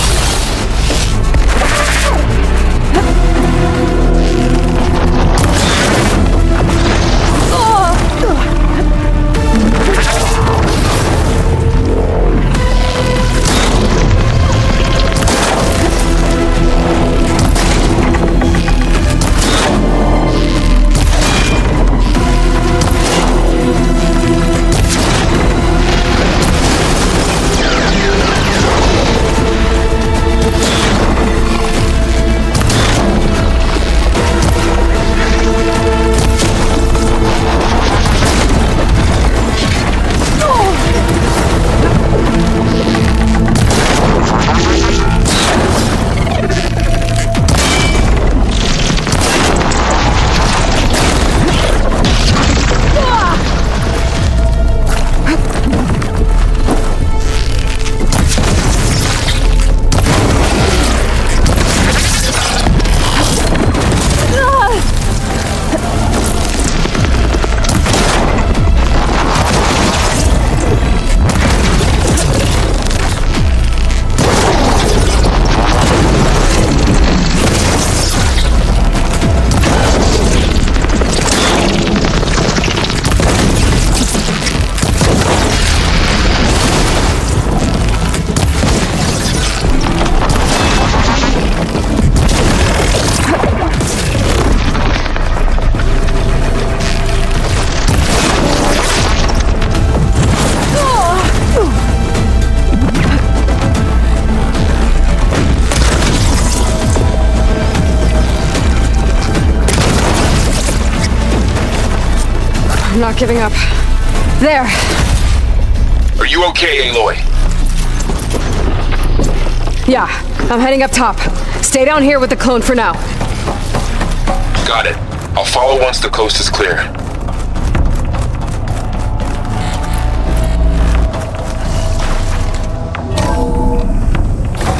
I'm not giving up. There. Are you okay, Aloy? Yeah, I'm heading up top. Stay down here with the clone for now. Got it. I'll follow once the coast is clear.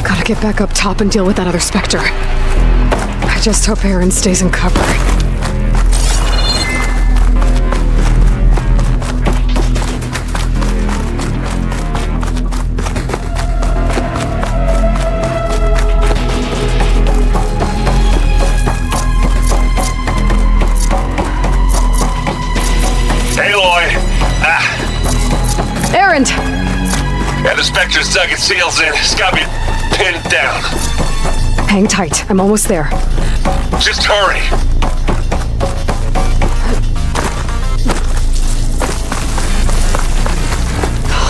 Gotta get back up top and deal with that other Spectre. I just hope Erend stays in cover. The Spectre's dug its heels in. It's got me pinned down. Hang tight. I'm almost there. Just hurry.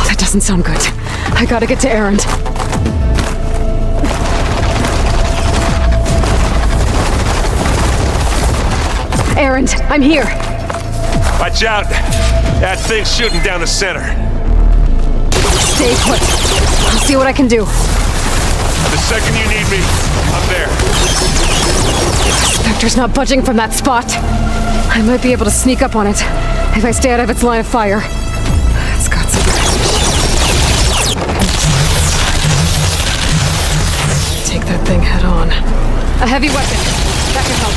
That doesn't sound good. I gotta get to Erend. Erend, I'm here. Watch out. That thing's shooting down the center. Stay put. I'll see what I can do. The second you need me, I'm there. Spectre's not budging from that spot. I might be able to sneak up on it if I stay out of its line of fire. It's got some... Take that thing head on. A heavy weapon. That can help.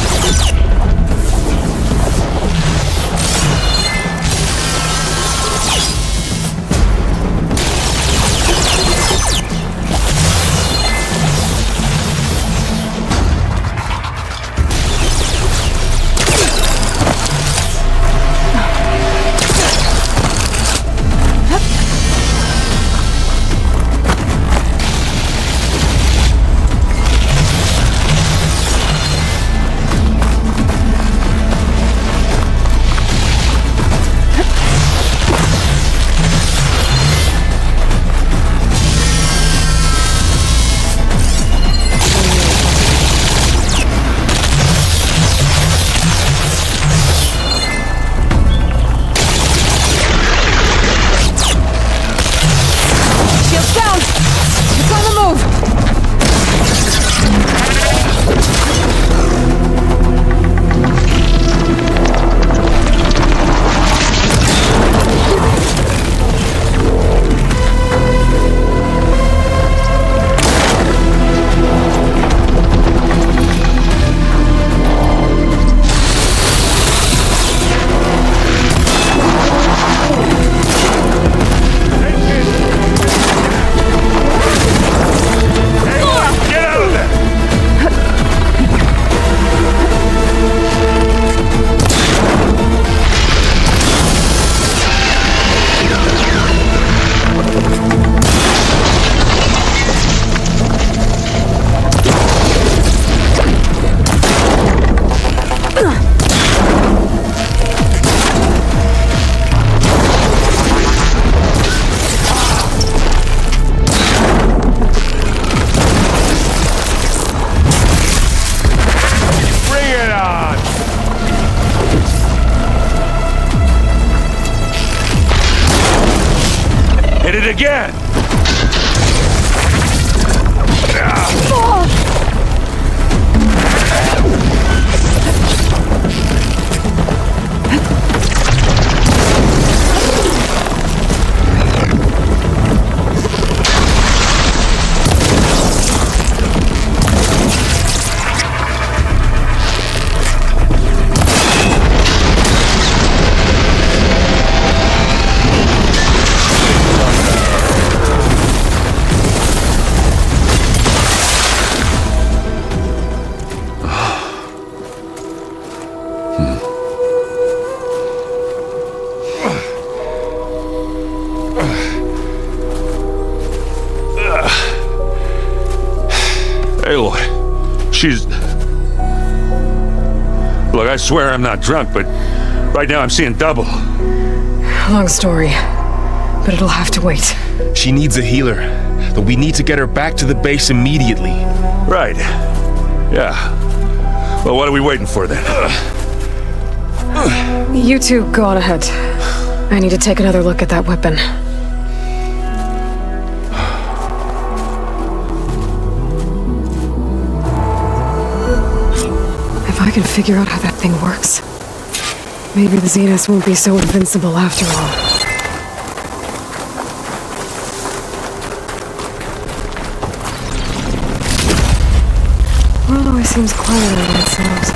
Again! Look, I swear I'm not drunk, but right now I'm seeing double. Long story, but it'll have to wait. She needs a healer, but we need to get her back to the base immediately. Right. Yeah. Well, what are we waiting for then? You two go on ahead. I need to take another look at that weapon. If I can figure out how that thing works, maybe the Zeniths won't be so invincible after all. World always seems quieter than it sounds.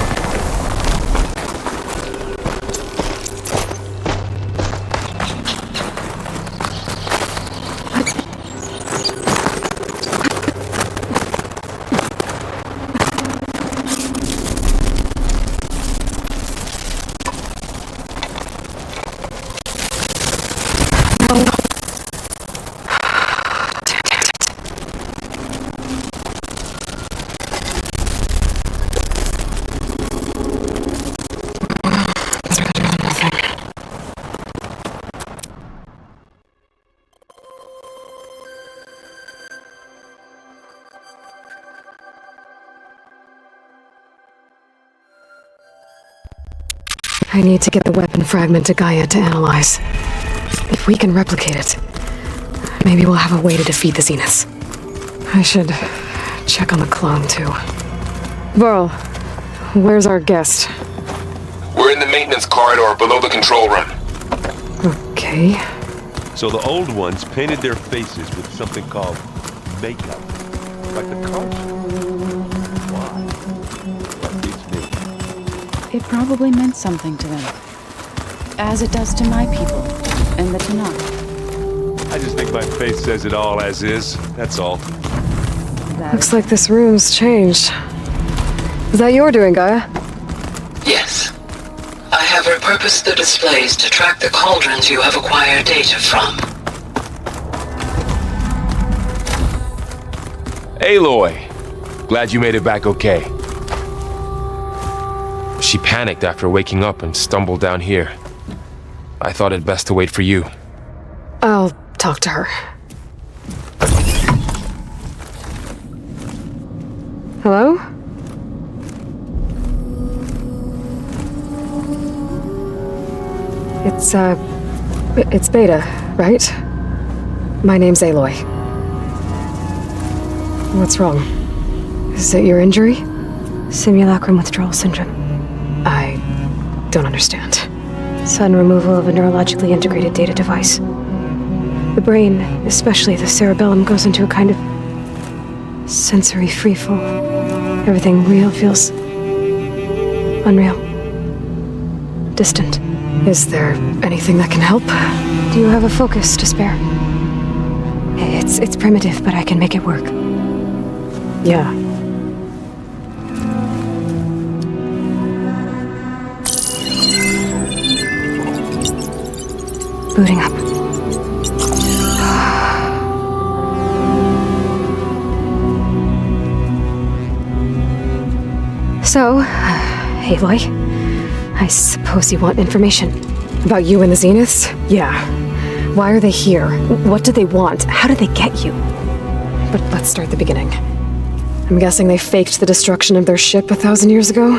I need to get the weapon fragment to Gaia to analyze. If we can replicate it, maybe we'll have a way to defeat the Zeniths. I should check on the clone, too. Burl, where's our guest? We're in the maintenance corridor below the control room. Okay. So the old ones painted their faces with something called makeup. Like the culture. Why? That beats me. It probably meant something to them. As it does to my people and the Tanakh. I just think my face says it all as is. That's all. Looks like this room's changed. Is that your doing, Gaia? Yes. I have repurposed the displays to track the cauldrons you have acquired data from. Aloy! Glad you made it back okay. She panicked after waking up and stumbled down here. I thought it best to wait for you. I'll talk to her. Hello? It's Beta, right? My name's Aloy. What's wrong? Is it your injury? Simulacrum withdrawal syndrome. I don't understand. Sudden removal of a neurologically integrated data device. The brain, especially the cerebellum, goes into a kind of sensory freefall. Everything real feels unreal. Distant. Is there anything that can help? Do you have a focus to spare? It's primitive, but I can make it work. Yeah. Booting up. So, Aloy, I suppose you want information. About you and the Zeniths? Yeah. Why are they here? What do they want? How did they get you? But let's start at the beginning. I'm guessing they faked the destruction of their ship 1,000 years ago?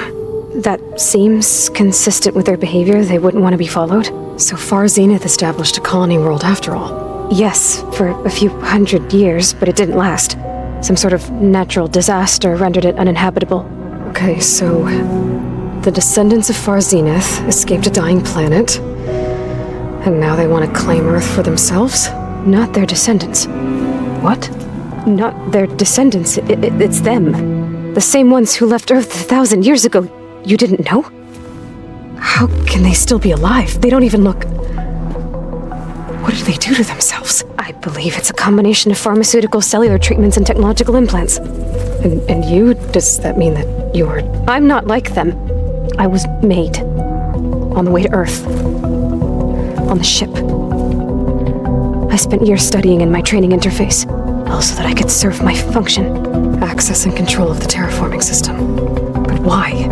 That seems consistent with their behavior. They wouldn't want to be followed. So far, Zenith established a colony world after all. Yes, for a few hundred years, but it didn't last. Some sort of natural disaster rendered it uninhabitable. Okay, so the descendants of Far Zenith escaped a dying planet, and now they want to claim Earth for themselves? Not their descendants. What? Not their descendants. It's them. The same ones who left Earth 1,000 years ago. You didn't know? How can they still be alive? They don't even look... What did they do to themselves? I believe it's a combination of pharmaceutical, cellular treatments, and technological implants. And you? Does that mean that you're... I'm not like them. I was made. On the way to Earth. On the ship. I spent years studying in my training interface, all so that I could serve my function. Access and control of the terraforming system. But why?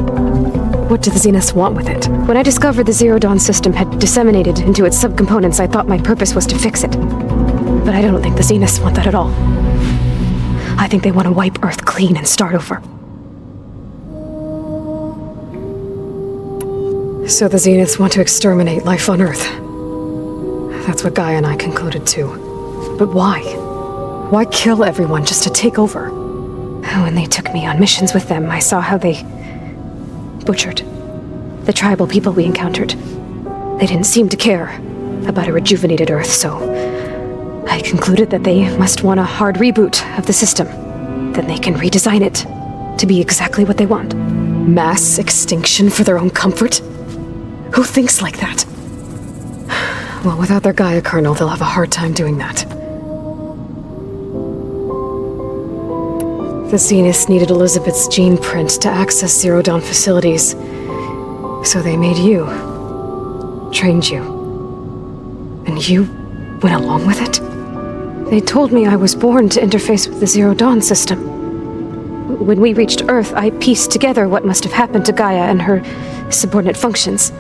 What do the Zeniths want with it? When I discovered the Zero Dawn system had disseminated into its subcomponents, I thought my purpose was to fix it. But I don't think the Zeniths want that at all. I think they want to wipe Earth clean and start over. So the Zeniths want to exterminate life on Earth. That's what Gaia and I concluded too. But why? Why kill everyone just to take over? When they took me on missions with them, I saw how they butchered the tribal people we encountered. They didn't seem to care about a rejuvenated Earth, so I concluded that they must want a hard reboot of the system. Then they can redesign it to be exactly what they want. Mass extinction for their own comfort? Who thinks like that? Well, without their Gaia kernel, they'll have a hard time doing that. The Zeniths needed Elizabeth's gene print to access Zero Dawn facilities. So they made you. Trained you. And you went along with it? They told me I was born to interface with the Zero Dawn system. When we reached Earth, I pieced together what must have happened to Gaia and her subordinate functions.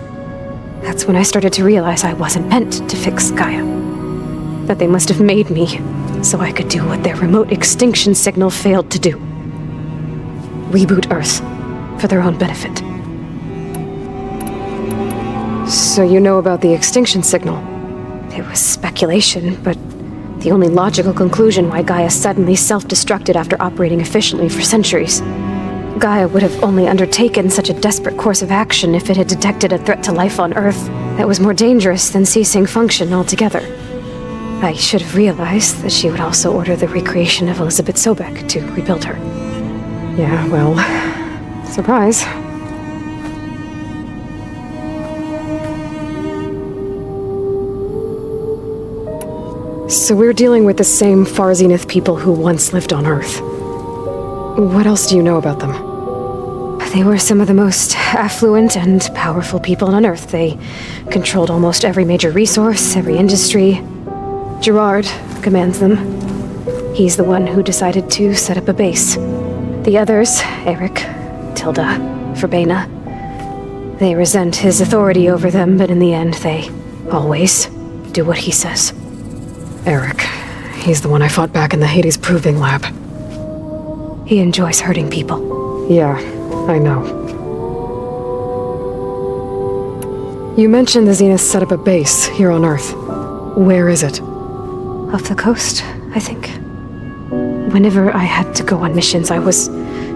That's when I started to realize I wasn't meant to fix Gaia. That they must have made me so I could do what their remote extinction signal failed to do. Reboot Earth for their own benefit. So you know about the extinction signal? It was speculation, but the only logical conclusion why Gaia suddenly self-destructed after operating efficiently for centuries. Gaia would have only undertaken such a desperate course of action if it had detected a threat to life on Earth that was more dangerous than ceasing function altogether. I should have realized that she would also order the recreation of Elizabeth Sobek to rebuild her. Yeah, well, surprise. So we're dealing with the same Far Zenith people who once lived on Earth. What else do you know about them? They were some of the most affluent and powerful people on Earth. They controlled almost every major resource, every industry. Gerard commands them. He's the one who decided to set up a base. The others, Eric, Tilda, Verbena, they resent his authority over them, but in the end, they always do what he says. Eric. He's the one I fought back in the Hades Proving Lab. He enjoys hurting people. Yeah, I know. You mentioned the Zenith set up a base here on Earth. Where is it? Off the coast, I think. Whenever I had to go on missions, I was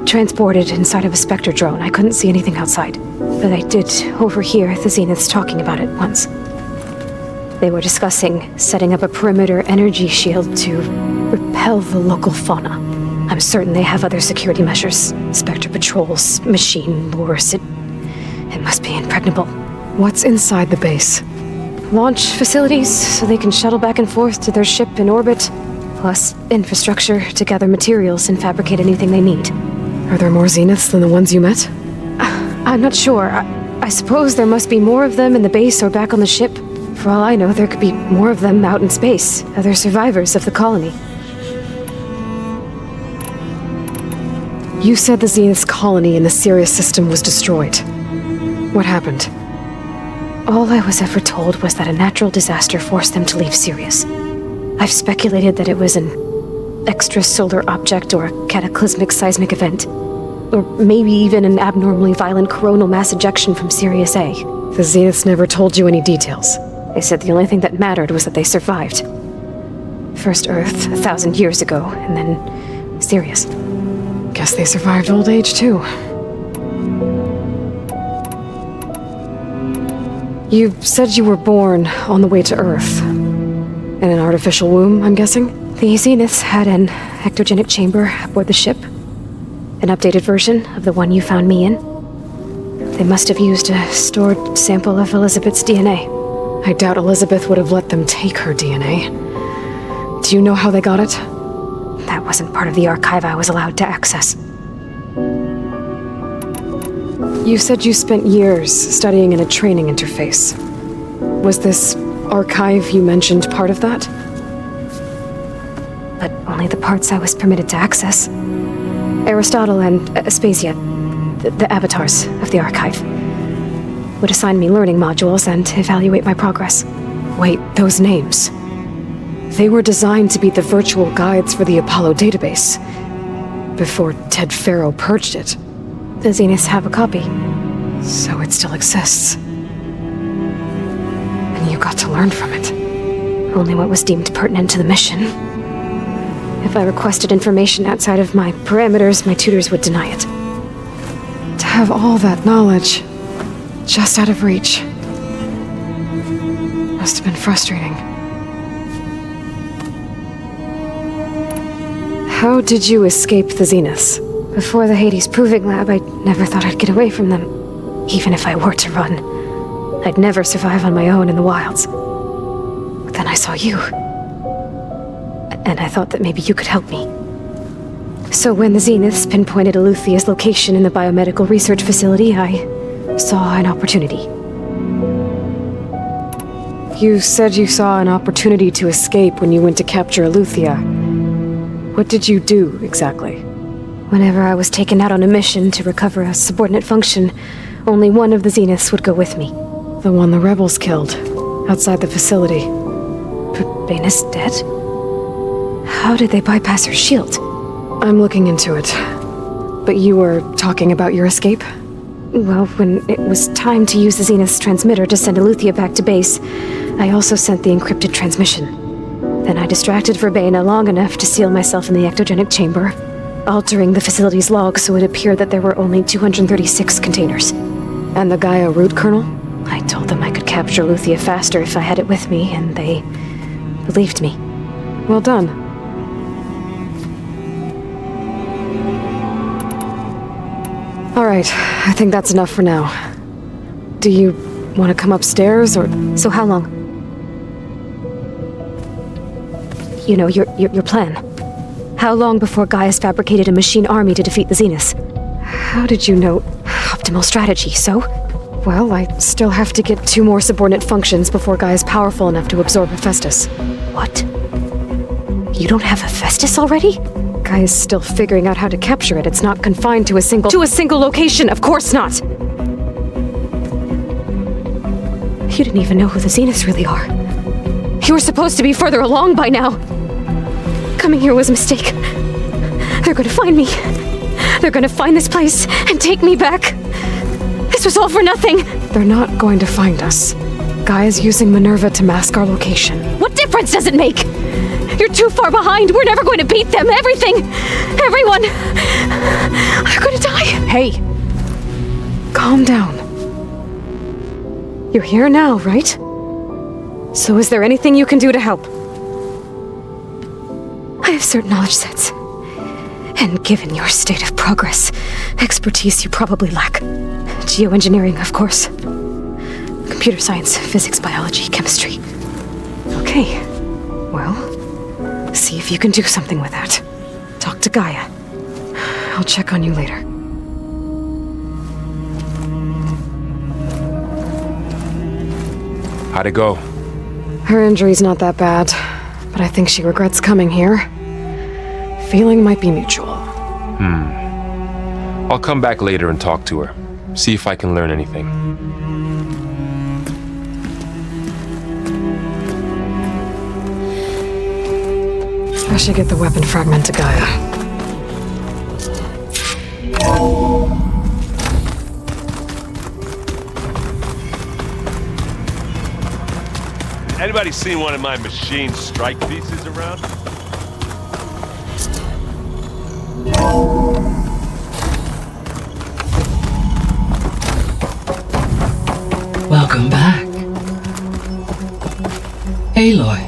transported inside of a Spectre drone. I couldn't see anything outside. But I did overhear the Zeniths talking about it once. They were discussing setting up a perimeter energy shield to repel the local fauna. I'm certain they have other security measures. Spectre patrols, machine lures. It must be impregnable. What's inside the base? Launch facilities, so they can shuttle back and forth to their ship in orbit. Plus infrastructure to gather materials and fabricate anything they need. Are there more Zeniths than the ones you met? I'm not sure. I suppose there must be more of them in the base or back on the ship. For all I know, there could be more of them out in space, other survivors of the colony. You said the Zenith's colony in the Sirius system was destroyed. What happened? All I was ever told was that a natural disaster forced them to leave Sirius. I've speculated that it was an extrasolar object or a cataclysmic seismic event. Or maybe even an abnormally violent coronal mass ejection from Sirius A. The Zeniths never told you any details. They said the only thing that mattered was that they survived. First Earth, 1,000 years ago, and then Sirius. Guess they survived old age, too. You said you were born on the way to Earth. In an artificial womb, I'm guessing? The Zeniths had an ectogenic chamber aboard the ship. An updated version of the one you found me in. They must have used a stored sample of Elizabeth's DNA. I doubt Elizabeth would have let them take her DNA. Do you know how they got it? That wasn't part of the archive I was allowed to access. You said you spent years studying in a training interface. Was this archive you mentioned part of that? But only the parts I was permitted to access. Aristotle and Aspasia, the avatars of the archive, would assign me learning modules and evaluate my progress. Wait, those names. They were designed to be the virtual guides for the Apollo database, before Ted Faro purged it. The Zeniths have a copy. So it still exists. And you got to learn from it. Only what was deemed pertinent to the mission. If I requested information outside of my parameters, my tutors would deny it. To have all that knowledge, just out of reach, must have been frustrating. How did you escape the Zeniths? Before the Hades Proving Lab, I never thought I'd get away from them. Even if I were to run, I'd never survive on my own in the wilds. But then I saw you. And I thought that maybe you could help me. So when the Zeniths pinpointed Eluthia's location in the biomedical research facility, I saw an opportunity. You said you saw an opportunity to escape when you went to capture Eluthia. What did you do, exactly? Whenever I was taken out on a mission to recover a subordinate function, only one of the Zeniths would go with me. The one the rebels killed, outside the facility. Bena's dead? How did they bypass her shield? I'm looking into it. But you were talking about your escape? Well, when it was time to use the Zenith's transmitter to send Eleuthia back to base, I also sent the encrypted transmission. Then I distracted Verbena long enough to seal myself in the ectogenic chamber, altering the facility's log so it appeared that there were only 236 containers. And the Gaia root kernel? I told them I could capture Eleuthia faster if I had it with me, and they believed me. Well done. All right, I think that's enough for now. Do you want to come upstairs, or... So how long? You know, your plan. How long before Gaia's fabricated a machine army to defeat the Zeniths? How did you know? Optimal strategy, so? Well, I still have to get 2 more subordinate functions before Gaia's powerful enough to absorb Hephaestus. What? You don't have Hephaestus already? Gaia's still figuring out how to capture it. It's not confined to a single location, of course not! You didn't even know who the Zeniths really are. You were supposed to be further along by now. Coming here was a mistake. They're gonna find me. They're gonna find this place and take me back. This was all for nothing. They're not going to find us. Gaia's using Minerva to mask our location. What difference does it make? You're too far behind. We're never going to beat them. Everything. Everyone. They're going to die. Hey. Calm down. You're here now, right? So is there anything you can do to help? I have certain knowledge sets. And given your state of progress, expertise you probably lack. Geoengineering, of course. Computer science, physics, biology, chemistry. Okay. Well, see if you can do something with that. Talk to Gaia. I'll check on you later. How'd it go? Her injury's not that bad, but I think she regrets coming here. Feeling might be mutual. I'll come back later and talk to her. See if I can learn anything. I should get the weapon fragment to Gaia. Anybody seen one of my machine strike pieces around? Welcome back. Aloy,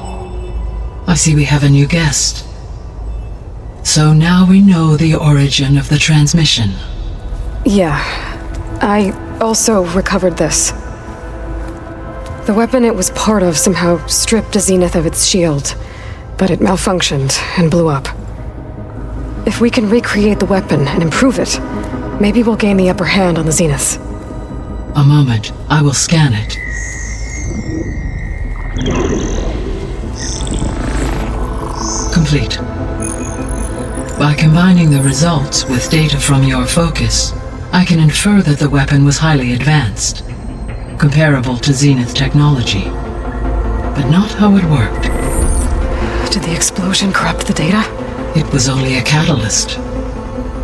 I see we have a new guest. So now we know the origin of the transmission. Yeah. I also recovered this. The weapon it was part of somehow stripped a Zenith of its shield, but it malfunctioned and blew up. If we can recreate the weapon and improve it, maybe we'll gain the upper hand on the Zeniths. A moment, I will scan it. Complete. By combining the results with data from your focus, I can infer that the weapon was highly advanced, comparable to Zenith technology, but not how it worked. Did the explosion corrupt the data? It was only a catalyst.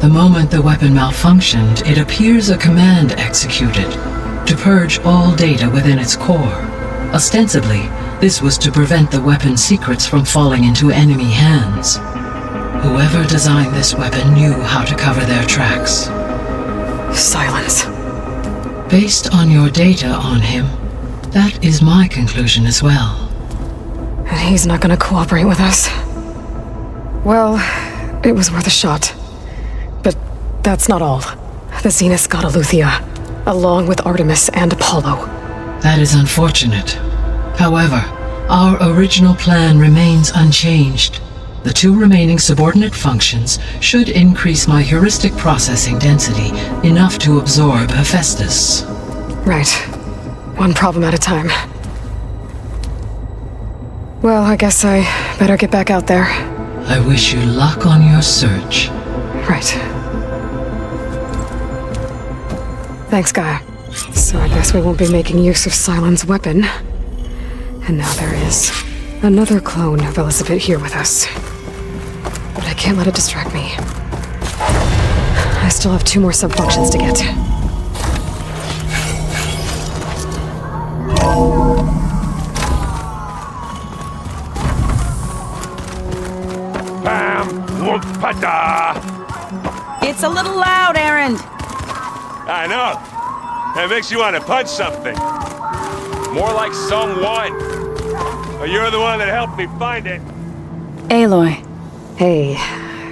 The moment the weapon malfunctioned, it appears a command executed to purge all data within its core. Ostensibly, this was to prevent the weapon's secrets from falling into enemy hands. Whoever designed this weapon knew how to cover their tracks. Silence. Based on your data on him, that is my conclusion as well. And he's not gonna cooperate with us. Well, it was worth a shot. But that's not all. The Zeniths got Eleuthia, along with Artemis and Apollo. That is unfortunate. However, our original plan remains unchanged. The 2 remaining subordinate functions should increase my heuristic processing density enough to absorb Hephaestus. Right. One problem at a time. Well, I guess I better get back out there. I wish you luck on your search. Right. Thanks, Gaia. So I guess we won't be making use of Cylon's weapon. And now there is another clone of Elizabeth here with us. But I can't let it distract me. I still have 2 more sub-functions to get. Bam! Whoop-pada! It's a little loud, Erend. I know. That makes you want to punch something. More like someone. But you're the one that helped me find it. Aloy. Hey,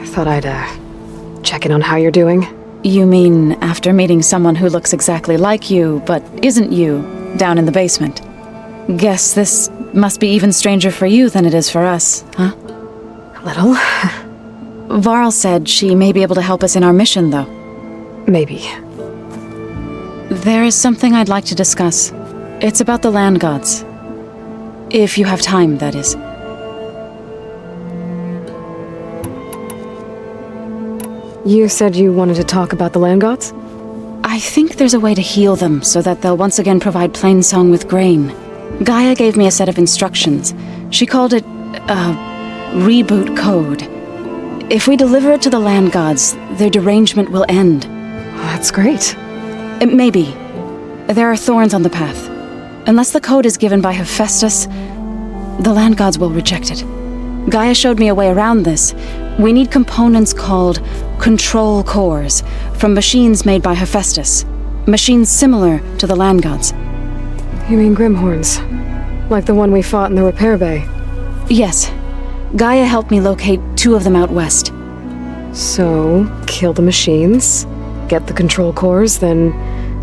thought I'd, check in on how you're doing. You mean after meeting someone who looks exactly like you, but isn't you, down in the basement? Guess this must be even stranger for you than it is for us, huh? A little. Varl said she may be able to help us in our mission, though. Maybe. There is something I'd like to discuss. It's about the land gods. If you have time, that is. You said you wanted to talk about the land gods? I think there's a way to heal them so that they'll once again provide Plainsong with grain. Gaia gave me a set of instructions. She called it, reboot code. If we deliver it to the land gods, their derangement will end. That's great. Maybe. There are thorns on the path. Unless the code is given by Hephaestus, the land gods will reject it. Gaia showed me a way around this. We need components called control cores from machines made by Hephaestus. Machines similar to the land gods. You mean Grimhorns? Like the one we fought in the repair bay? Yes. Gaia helped me locate 2 of them out west. So, kill the machines, get the control cores, then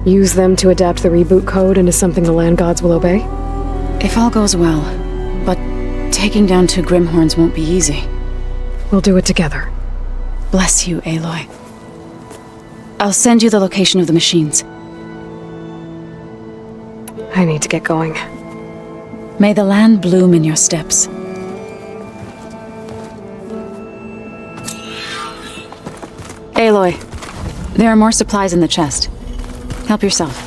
use them to adapt the reboot code into something the land gods will obey? If all goes well, but taking down 2 Grimhorns won't be easy. We'll do it together. Bless you, Aloy. I'll send you the location of the machines. I need to get going. May the land bloom in your steps. Aloy, there are more supplies in the chest. Help yourself.